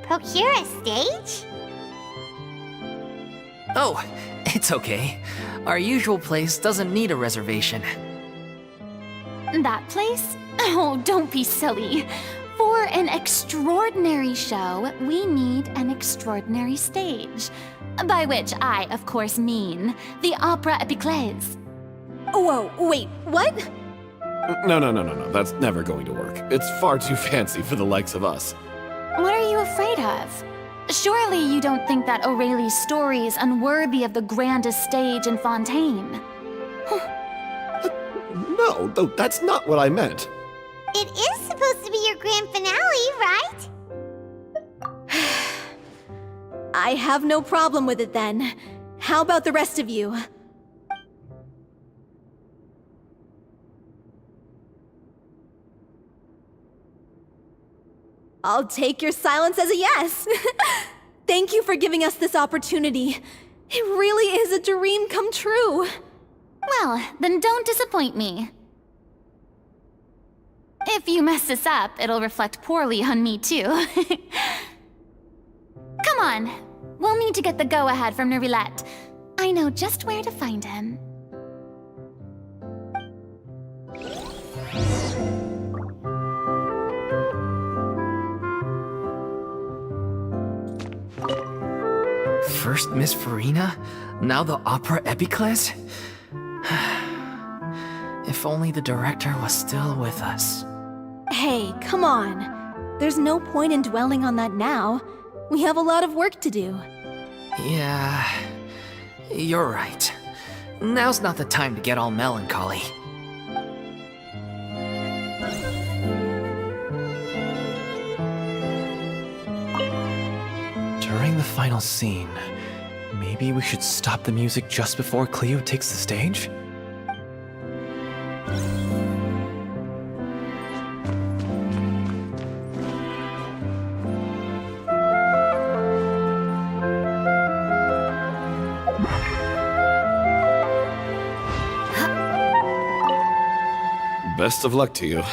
Procure a stage? Oh, it's okay. Our usual place doesn't need a reservation. That place? Oh, don't be silly. For an extraordinary show, we need an extraordinary stage. By which I, of course, mean the Opera Epiclese. Whoa, wait, what? No. That's never going to work. It's far too fancy for the likes of us. What are you afraid of? Surely you don't think that Aurelie's story is unworthy of the grandest stage in Fontaine. No, that's not what I meant. It is supposed to be your grand finale, right? I have no problem with it then. How about the rest of you? I'll take your silence as a yes. Thank you for giving us this opportunity. It really is a dream come true. Well, then don't disappoint me. If you mess this up, it'll reflect poorly on me too. Come on, we'll need to get the go-ahead from Nerilette. I know just where to find him. First Miss Farina, now the Opera Epiclese? If only the director was still with us. Hey, come on. There's no point in dwelling on that now. We have a lot of work to do. Yeah, you're right. Now's not the time to get all melancholy. During the final scene, Maybe we should stop the music just before Cleo takes the stage? Best of luck to you.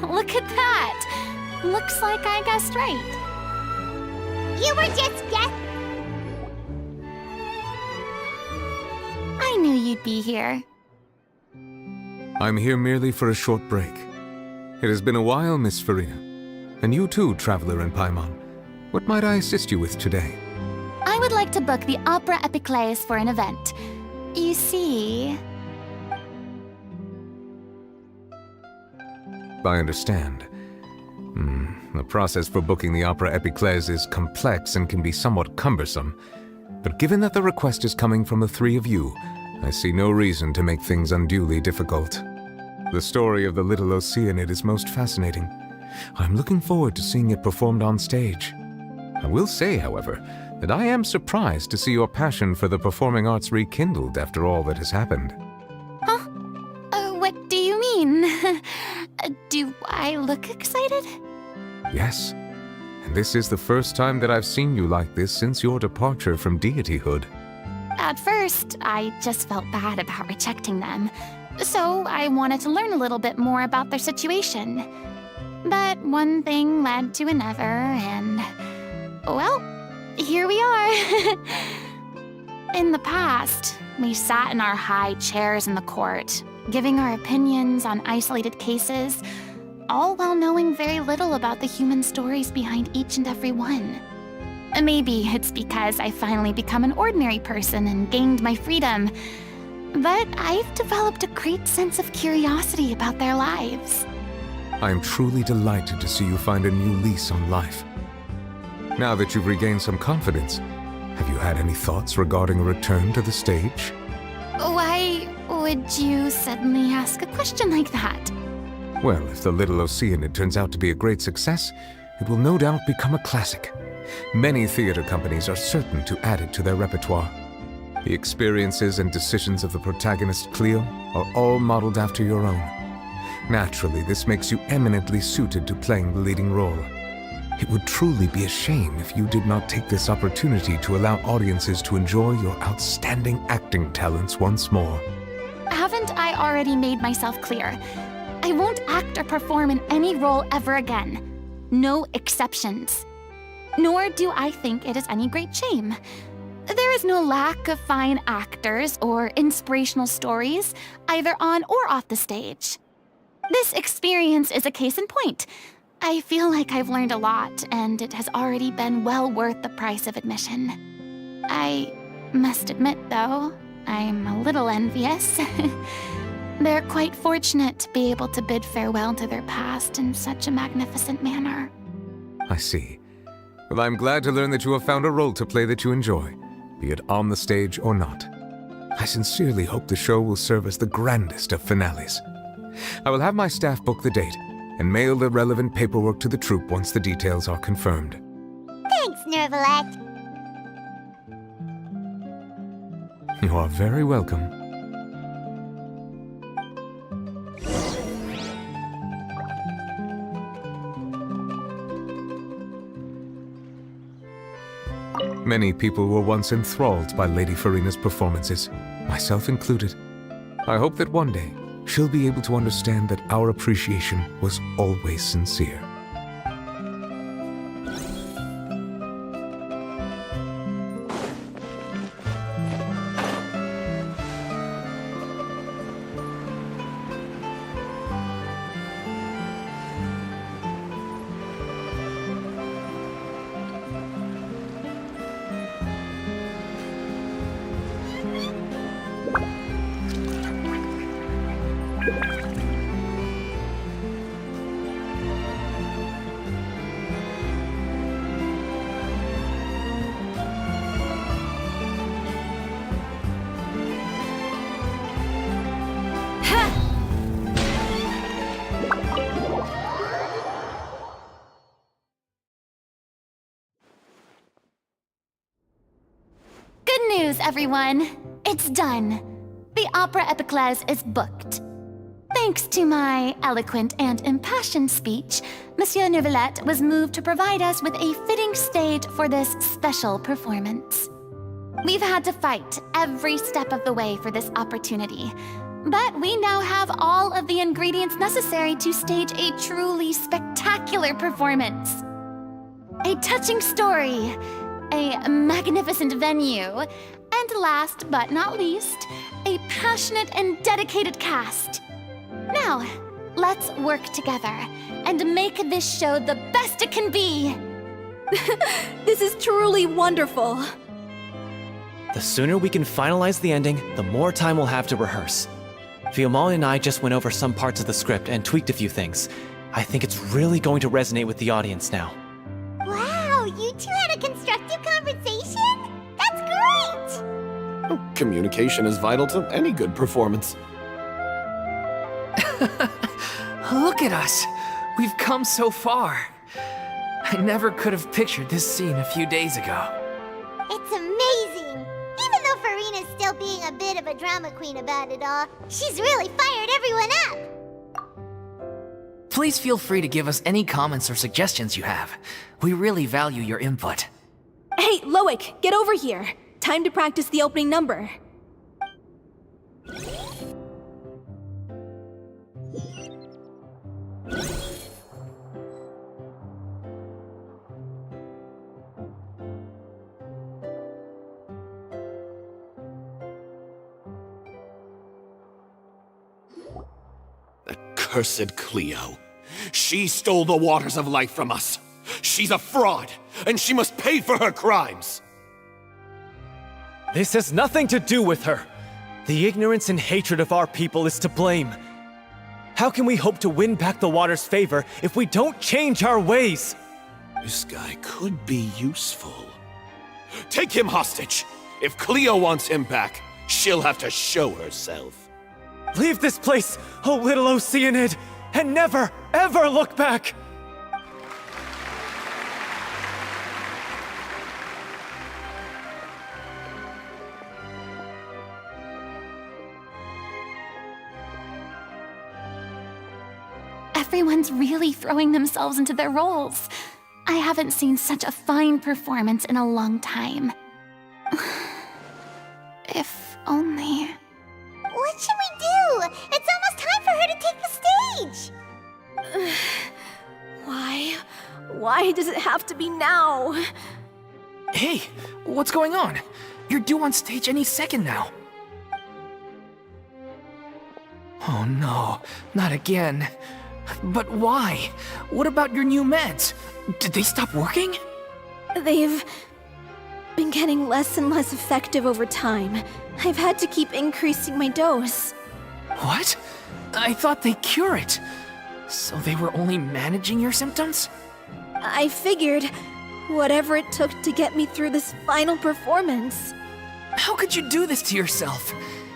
Look at that! Looks like I guessed right. You were just I knew you'd be here. I'm here merely for a short break. It has been a while, Miss Farina. And you too, Traveler in Paimon. What might I assist you with today? I would like to book the Opera Epiclese for an event. You see... I understand. The process for booking the Opera Epiclese is complex and can be somewhat cumbersome. But given that the request is coming from the three of you, I see no reason to make things unduly difficult. The story of the little Oceanid is most fascinating. I'm looking forward to seeing it performed on stage. I will say, however, that I am surprised to see your passion for the performing arts rekindled after all that has happened. Huh? What do you mean? Do I look excited? Yes. And this is the first time that I've seen you like this since your departure from deityhood. At first, I just felt bad about rejecting them. So I wanted to learn a little bit more about their situation. But one thing led to another, and... well, here we are. In the past, we sat in our high chairs in the court, giving our opinions on isolated cases, all while knowing very little about the human stories behind each and every one. Maybe it's because I finally become an ordinary person and gained my freedom, but I've developed a great sense of curiosity about their lives. I am truly delighted to see you find a new lease on life. Now that you've regained some confidence, have you had any thoughts regarding a return to the stage? Why would you suddenly ask a question like that? Well, if the Little Oceanid turns out to be a great success, it will no doubt become a classic. Many theater companies are certain to add it to their repertoire. The experiences and decisions of the protagonist Cleo are all modeled after your own. Naturally, this makes you eminently suited to playing the leading role. It would truly be a shame if you did not take this opportunity to allow audiences to enjoy your outstanding acting talents once more. Haven't I already made myself clear? I won't act or perform in any role ever again. No exceptions. Nor do I think it is any great shame. There is no lack of fine actors or inspirational stories, either on or off the stage. This experience is a case in point. I feel like I've learned a lot, and it has already been well worth the price of admission. I must admit, though, I'm a little envious. They're quite fortunate to be able to bid farewell to their past in such a magnificent manner. I see. Well, I'm glad to learn that you have found a role to play that you enjoy, be it on the stage or not. I sincerely hope the show will serve as the grandest of finales. I will have my staff book the date and mail the relevant paperwork to the troupe once the details are confirmed. Thanks, Nervalette. You are very welcome. Many people were once enthralled by Lady Farina's performances, myself included. I hope that one day she'll be able to understand that our appreciation was always sincere. news, everyone. It's done. The Opera Epiclese is booked. Thanks to my eloquent and impassioned speech, Monsieur Neuvillette was moved to provide us with a fitting stage for this special performance. We've had to fight every step of the way for this opportunity, but we now have all of the ingredients necessary to stage a truly spectacular performance. A touching story, a magnificent venue, and last but not least, a passionate and dedicated cast. Now, let's work together and make this show the best it can be. This is truly wonderful. The sooner we can finalize the ending, the more time we'll have to rehearse. Fiamma and I just went over some parts of the script and tweaked a few things. I think it's really going to resonate with the audience now. Wow, you two had a constructive conversation? That's great! Oh, communication is vital to any good performance. Look at us. We've come so far. I never could have pictured this scene a few days ago. It's amazing! Even though Farina's still being a bit of a drama queen about it all, she's really fired everyone up! Please feel free to give us any comments or suggestions you have. We really value your input. Hey, Loic, get over here. Time to practice the opening number. Cursed Cleo. She stole the waters of life from us. She's a fraud, and she must pay for her crimes. This has nothing to do with her. The ignorance and hatred of our people is to blame. How can we hope to win back the water's favor if we don't change our ways? This guy could be useful. Take him hostage. If Cleo wants him back, she'll have to show herself. Leave this place, oh little Oceanid, and never, ever look back! Everyone's really throwing themselves into their roles. I haven't seen such a fine performance in a long time. If only... What should we do? It's almost time for her to take the stage! Why? Why does it have to be now? Hey, what's going on? You're due on stage any second now. Oh no, not again. But why? What about your new meds? Did they stop working? They've been getting less and less effective over time. I've had to keep increasing my dose. What? I thought they cure it. So they were only managing your symptoms? I figured whatever it took to get me through this final performance. How could you do this to yourself?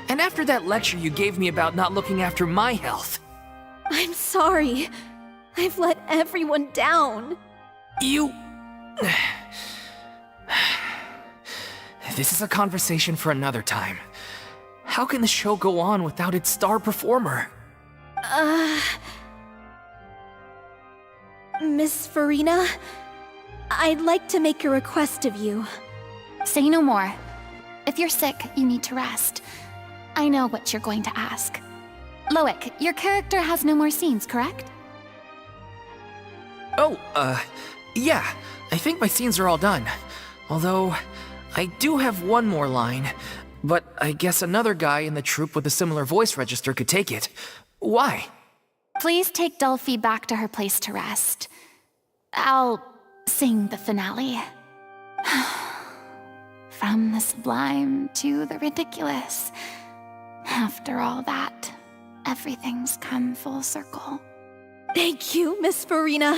And after that lecture you gave me about not looking after my health. I'm sorry. I've let everyone down. You... This is a conversation for another time. How can the show go on without its star performer? Miss Farina, I'd like to make a request of you. Say no more. If you're sick, you need to rest. I know what you're going to ask. Loic, your character has no more scenes, correct? Oh, yeah. I think my scenes are all done. Although, I do have one more line, but I guess another guy in the troupe with a similar voice register could take it. Why? Please take Delphi back to her place to rest. I'll sing the finale. From the sublime to the ridiculous. After all that, everything's come full circle. Thank you, Miss Farina.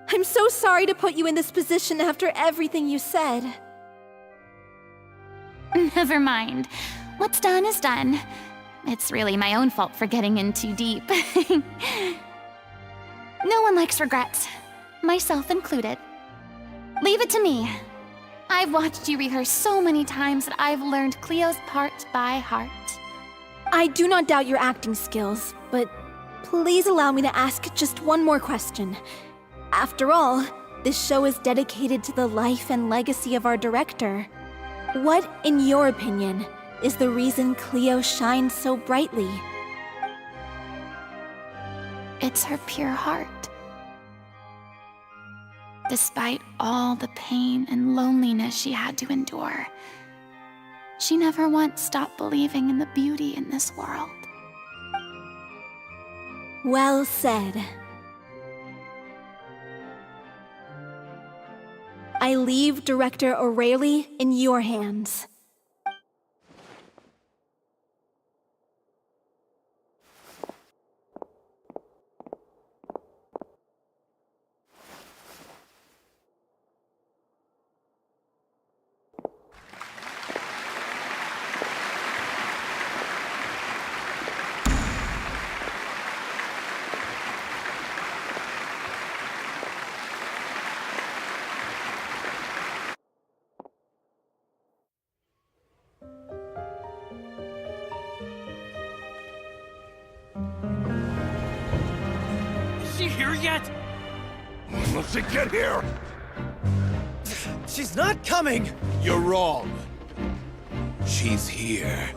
I'm so sorry to put you in this position after everything you said. Never mind. What's done is done. It's really my own fault for getting in too deep. No one likes regrets, myself included. Leave it to me. I've watched you rehearse so many times that I've learned Cleo's part by heart. I do not doubt your acting skills, but please allow me to ask just one more question. After all, this show is dedicated to the life and legacy of our director. What, in your opinion, is the reason Cleo shines so brightly? It's her pure heart. Despite all the pain and loneliness she had to endure, she never once stopped believing in the beauty in this world. Well said. I leave Director O'Reilly in your hands. Is she here yet? When will she get here? She's not coming! You're wrong. She's here.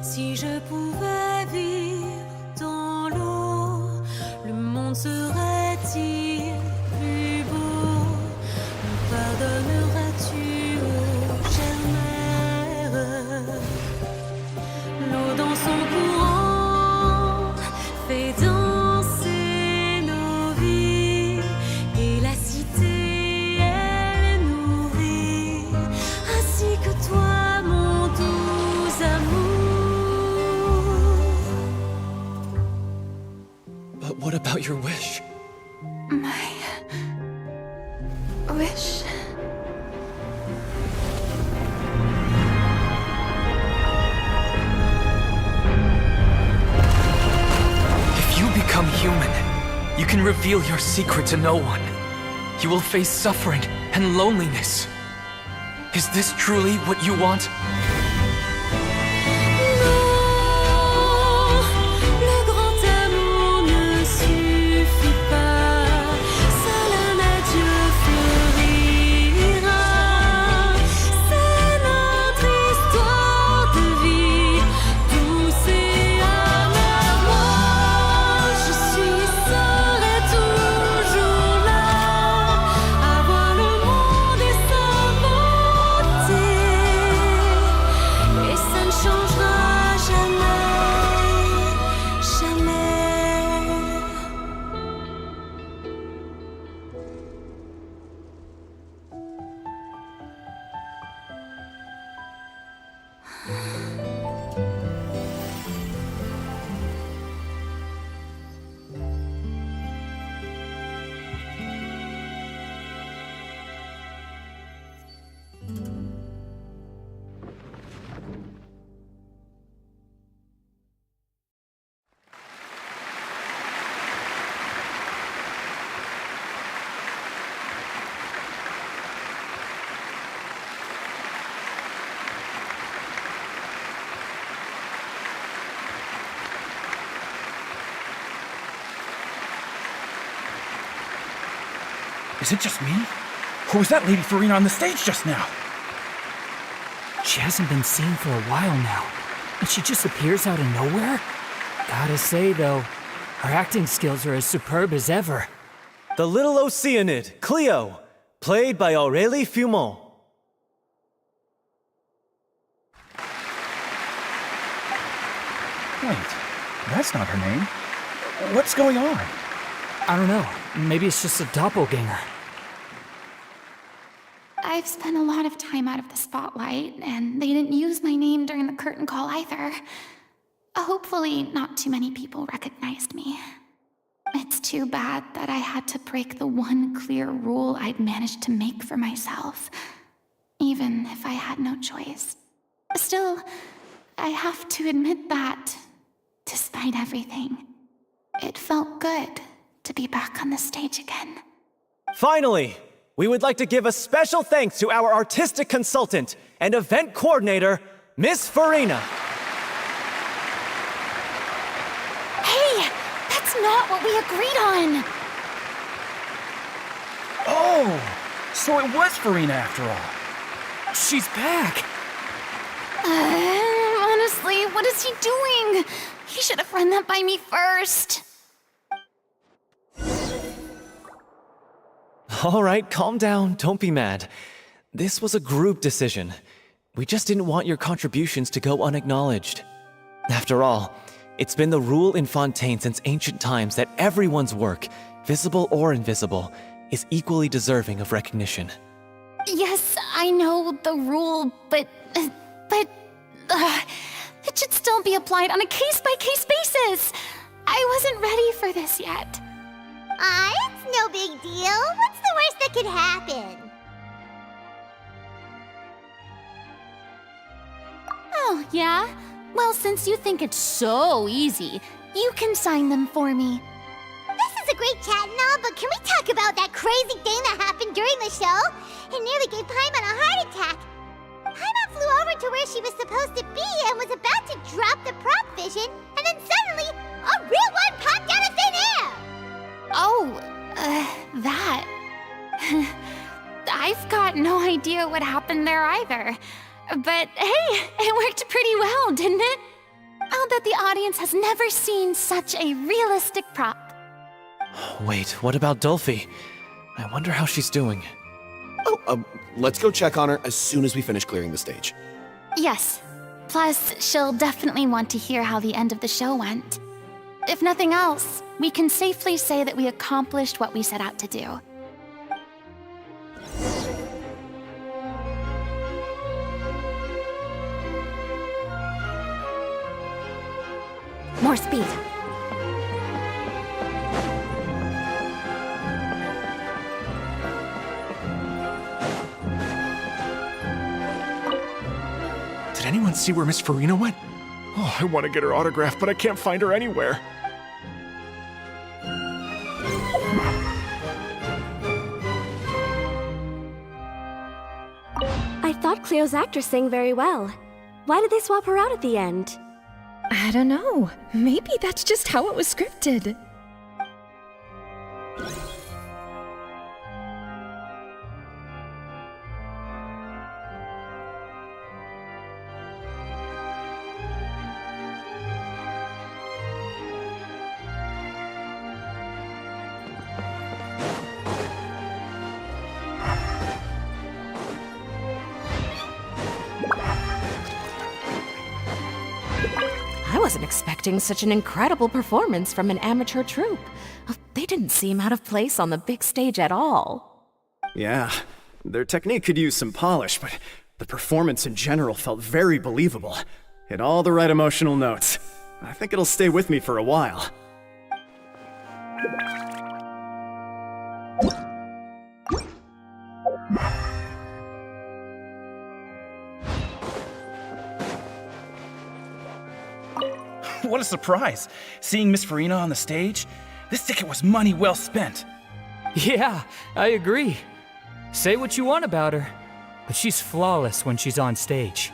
Si je pouvais vivre dans l'eau, le monde serait-il plus beau? Me pardonneras-tu, ô chère mère? L'eau dans son courant fait danser nos vies, et la cité elle nourrit, ainsi que toi, mon doux amour. But what about your wish? My wish. If you become human, you can reveal your secret to no one. You will face suffering and loneliness. Is this truly what you want? Le grand amour ne suffit pas, seul un adieu fleurira. C'est notre histoire de vie, douce et amère. Moi, je suis seule et toujours là, à voir le monde et s'inventer. Et ça ne changera jamais, jamais. Is it just me? Or was that Lady Farina on the stage just now? She hasn't been seen for a while now, and she just appears out of nowhere? Gotta say, though, her acting skills are as superb as ever. The Little Oceanid, Cleo, played by Aurélie Fumont. Wait, that's not her name. What's going on? I don't know, maybe it's just a doppelganger. I've spent a lot of time out of the spotlight, and they didn't use my name during the curtain call either. Hopefully, not too many people recognized me. It's too bad that I had to break the one clear rule I'd managed to make for myself, even if I had no choice. Still, I have to admit that, despite everything, It felt good to be back on the stage again. Finally, we would like to give a special thanks to our artistic consultant and event coordinator, Miss Farina. Hey, that's not what we agreed on. Oh, so it was Farina after all. She's back. Honestly, what is he doing? He should have run that by me first. All right, calm down, don't be mad. This was a group decision. We just didn't want your contributions to go unacknowledged. After all, it's been the rule in Fontaine since ancient times that everyone's work, visible or invisible, is equally deserving of recognition. Yes, I know the rule, but it should still be applied on a case-by-case basis. I wasn't ready for this yet. It's no big deal. What's the worst that could happen? Oh, yeah? Well, since you think it's so easy, you can sign them for me. This is a great chat and all, but can we talk about that crazy thing that happened during the show? It nearly gave Paimon a heart attack. Paimon flew over to where she was supposed to be and was about to drop the prop vision, and then suddenly, a real one popped out of thin air! Oh, that. I've got no idea what happened there either. But hey, it worked pretty well, didn't it? I'll bet the audience has never seen such a realistic prop. Wait, what about Dolphy? I wonder how she's doing. Oh, let's go check on her as soon as we finish clearing the stage. Yes. Plus, she'll definitely want to hear how the end of the show went. If nothing else, we can safely say that we accomplished what we set out to do. More speed. Did anyone see where Miss Farina went? Oh, I want to get her autograph, but I can't find her anywhere. I thought Cleo's actress sang very well. Why did they swap her out at the end? I don't know. Maybe that's just how it was scripted. I wasn't expecting such an incredible performance from an amateur troupe. They didn't seem out of place on the big stage at all. Yeah, their technique could use some polish, but the performance in general felt very believable. Hit all the right emotional notes. I think it'll stay with me for a while. What a surprise! Seeing Miss Farina on the stage? This ticket was money well spent. Yeah, I agree. Say what you want about her, but she's flawless when she's on stage.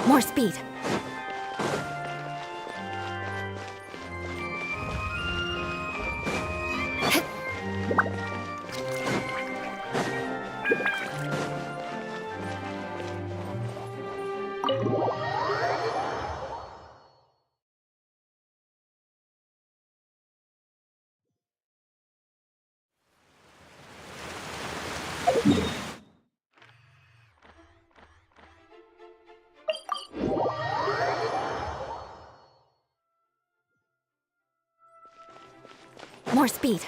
More speed. more speed.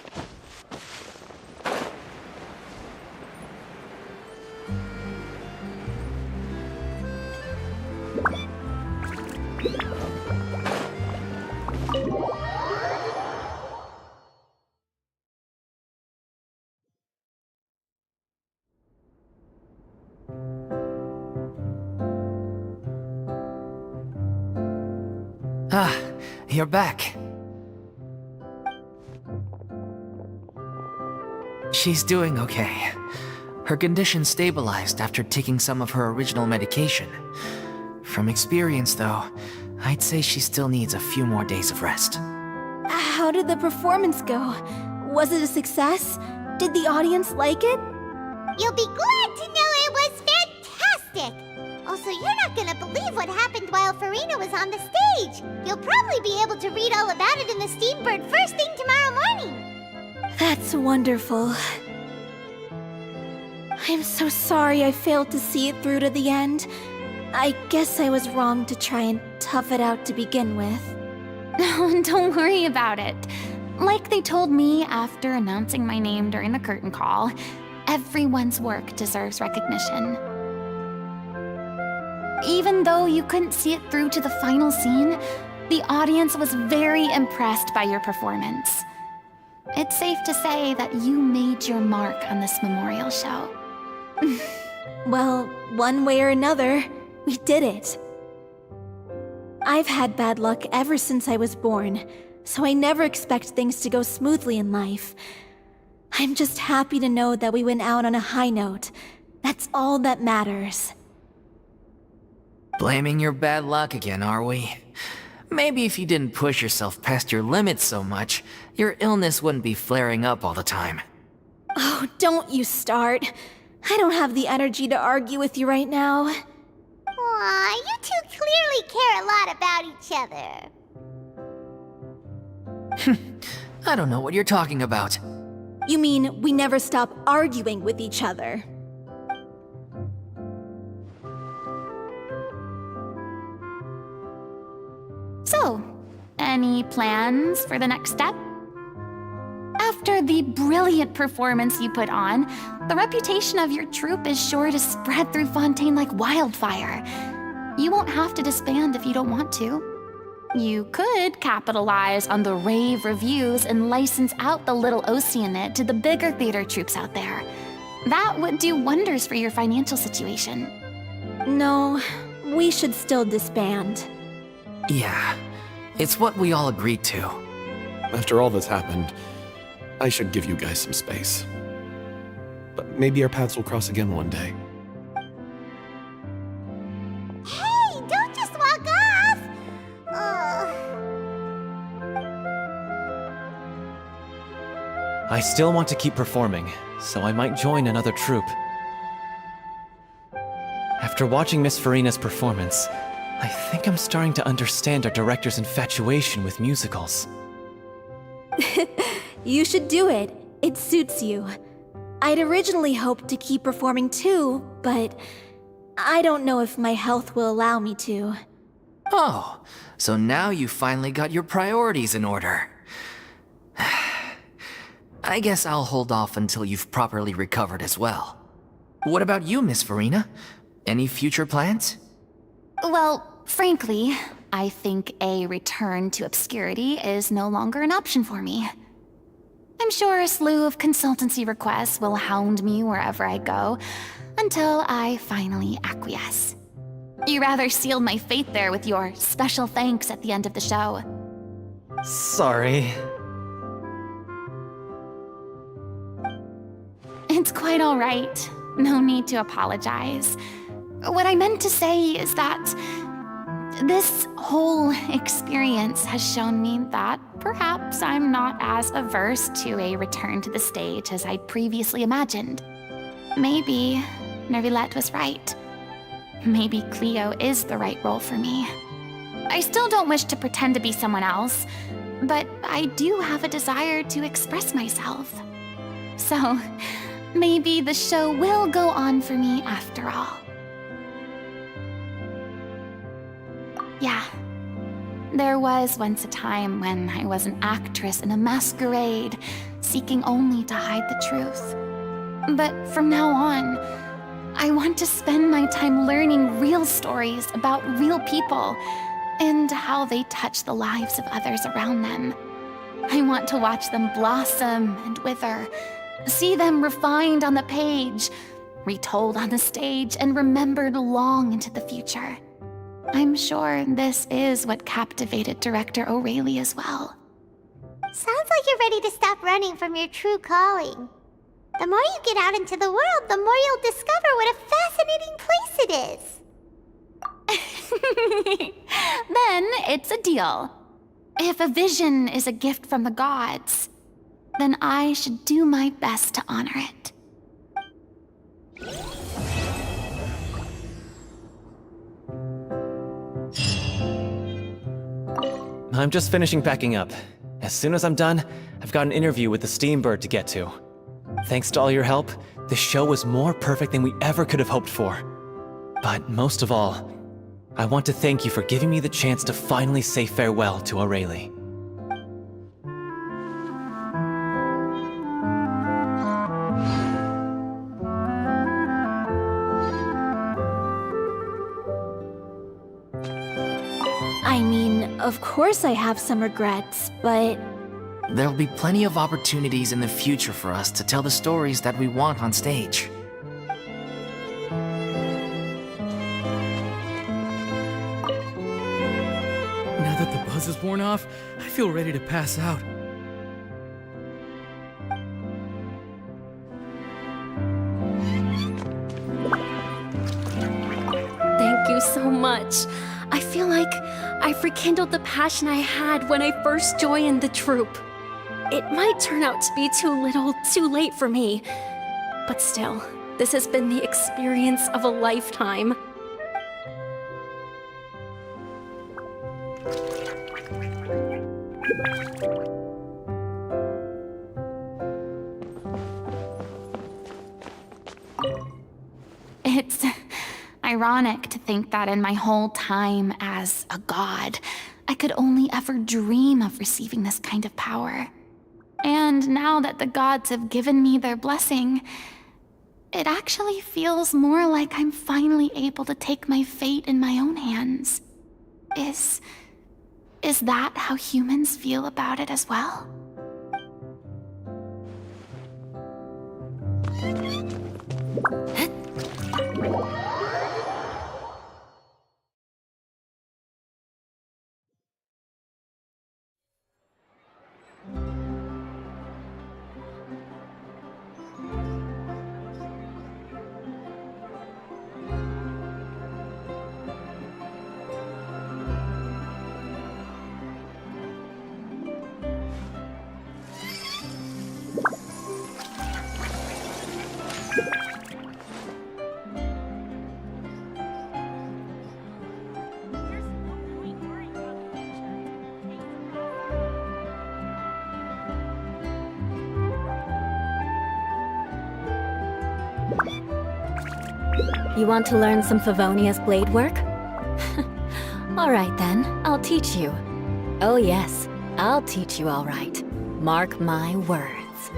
Ah, you're back. She's doing okay. Her condition stabilized after taking some of her original medication. From experience, though, I'd say she still needs a few more days of rest. How did the performance go? Was it a success? Did the audience like it? You'll be glad to know it was fantastic! Also, you're not gonna believe what happened while Farina was on the stage. You'll probably be able to read all about it in the Steambird first thing tomorrow morning. That's wonderful. I'm so sorry I failed to see it through to the end. I guess I was wrong to try and tough it out to begin with. No, don't worry about it. Like they told me after announcing my name during the curtain call, everyone's work deserves recognition. Even though you couldn't see it through to the final scene, the audience was very impressed by your performance. It's safe to say that you made your mark on this memorial show. Well, one way or another, we did it. I've had bad luck ever since I was born, so I never expect things to go smoothly in life. I'm just happy to know that we went out on a high note. That's all that matters. Blaming your bad luck again, are we? Maybe if you didn't push yourself past your limits so much, your illness wouldn't be flaring up all the time. Oh, don't you start. I don't have the energy to argue with you right now. Aw, you two clearly care a lot about each other. I don't know what you're talking about. You mean we never stop arguing with each other? So, any plans for the next step? After the brilliant performance you put on, the reputation of your troupe is sure to spread through Fontaine like wildfire. You won't have to disband if you don't want to. You could capitalize on the rave reviews and license out the Little Oceanid to the bigger theater troupes out there. That would do wonders for your financial situation. No, we should still disband. Yeah, it's what we all agreed to. After all that's happened, I should give you guys some space. But maybe our paths will cross again one day. Hey, don't just walk off! I still want to keep performing, so I might join another troupe. After watching Miss Farina's performance, I think I'm starting to understand our director's infatuation with musicals. You should do it. It suits you. I'd originally hoped to keep performing too, but I don't know if my health will allow me to. Oh, so now you finally got your priorities in order. I guess I'll hold off until you've properly recovered as well. What about you, Miss Farina? Any future plans? Well, frankly, I think a return to obscurity is no longer an option for me. I'm sure a slew of consultancy requests will hound me wherever I go, until I finally acquiesce. You rather sealed my fate there with your special thanks at the end of the show. Sorry. It's quite all right. No need to apologize. What I meant to say is that this whole experience has shown me that perhaps I'm not as averse to a return to the stage as I'd previously imagined. Maybe Nervillette was right. Maybe Cleo is the right role for me. I still don't wish to pretend to be someone else, but I do have a desire to express myself. So, maybe the show will go on for me after all. Yeah, There was once a time when I was an actress in a masquerade, seeking only to hide the truth. But from now on, I want to spend my time learning real stories about real people and how they touch the lives of others around them. I want to watch them blossom and wither, see them refined on the page, retold on the stage, and remembered long into the future. I'm sure this is what captivated director O'Reilly as well. Sounds like you're ready to stop running from your true calling. The more you get out into the world, the more you'll discover what a fascinating place it is. Then it's a deal. If a vision is a gift from the gods, then I should do my best to honor it. I'm just finishing packing up. As soon as I'm done, I've got an interview with the Steambird to get to. Thanks to all your help, this show was more perfect than we ever could have hoped for. But most of all, I want to thank you for giving me the chance to finally say farewell to O'Reilly. I mean, of course I have some regrets, but There'll be plenty of opportunities in the future for us to tell the stories that we want on stage. Now that the buzz is worn off, I feel ready to pass out. Thank you so much. I feel like I've rekindled the passion I had when I first joined the troupe. It might turn out to be too little, too late for me. But still, this has been the experience of a lifetime. It's ironic to think that in my whole time as a god, I could only ever dream of receiving this kind of power. And now that the gods have given me their blessing, it actually feels more like I'm finally able to take my fate in my own hands. Is that how humans feel about it as well? You want to learn some Favonia's blade work? Alright then, I'll teach you. Oh yes, I'll teach you alright. Mark my words.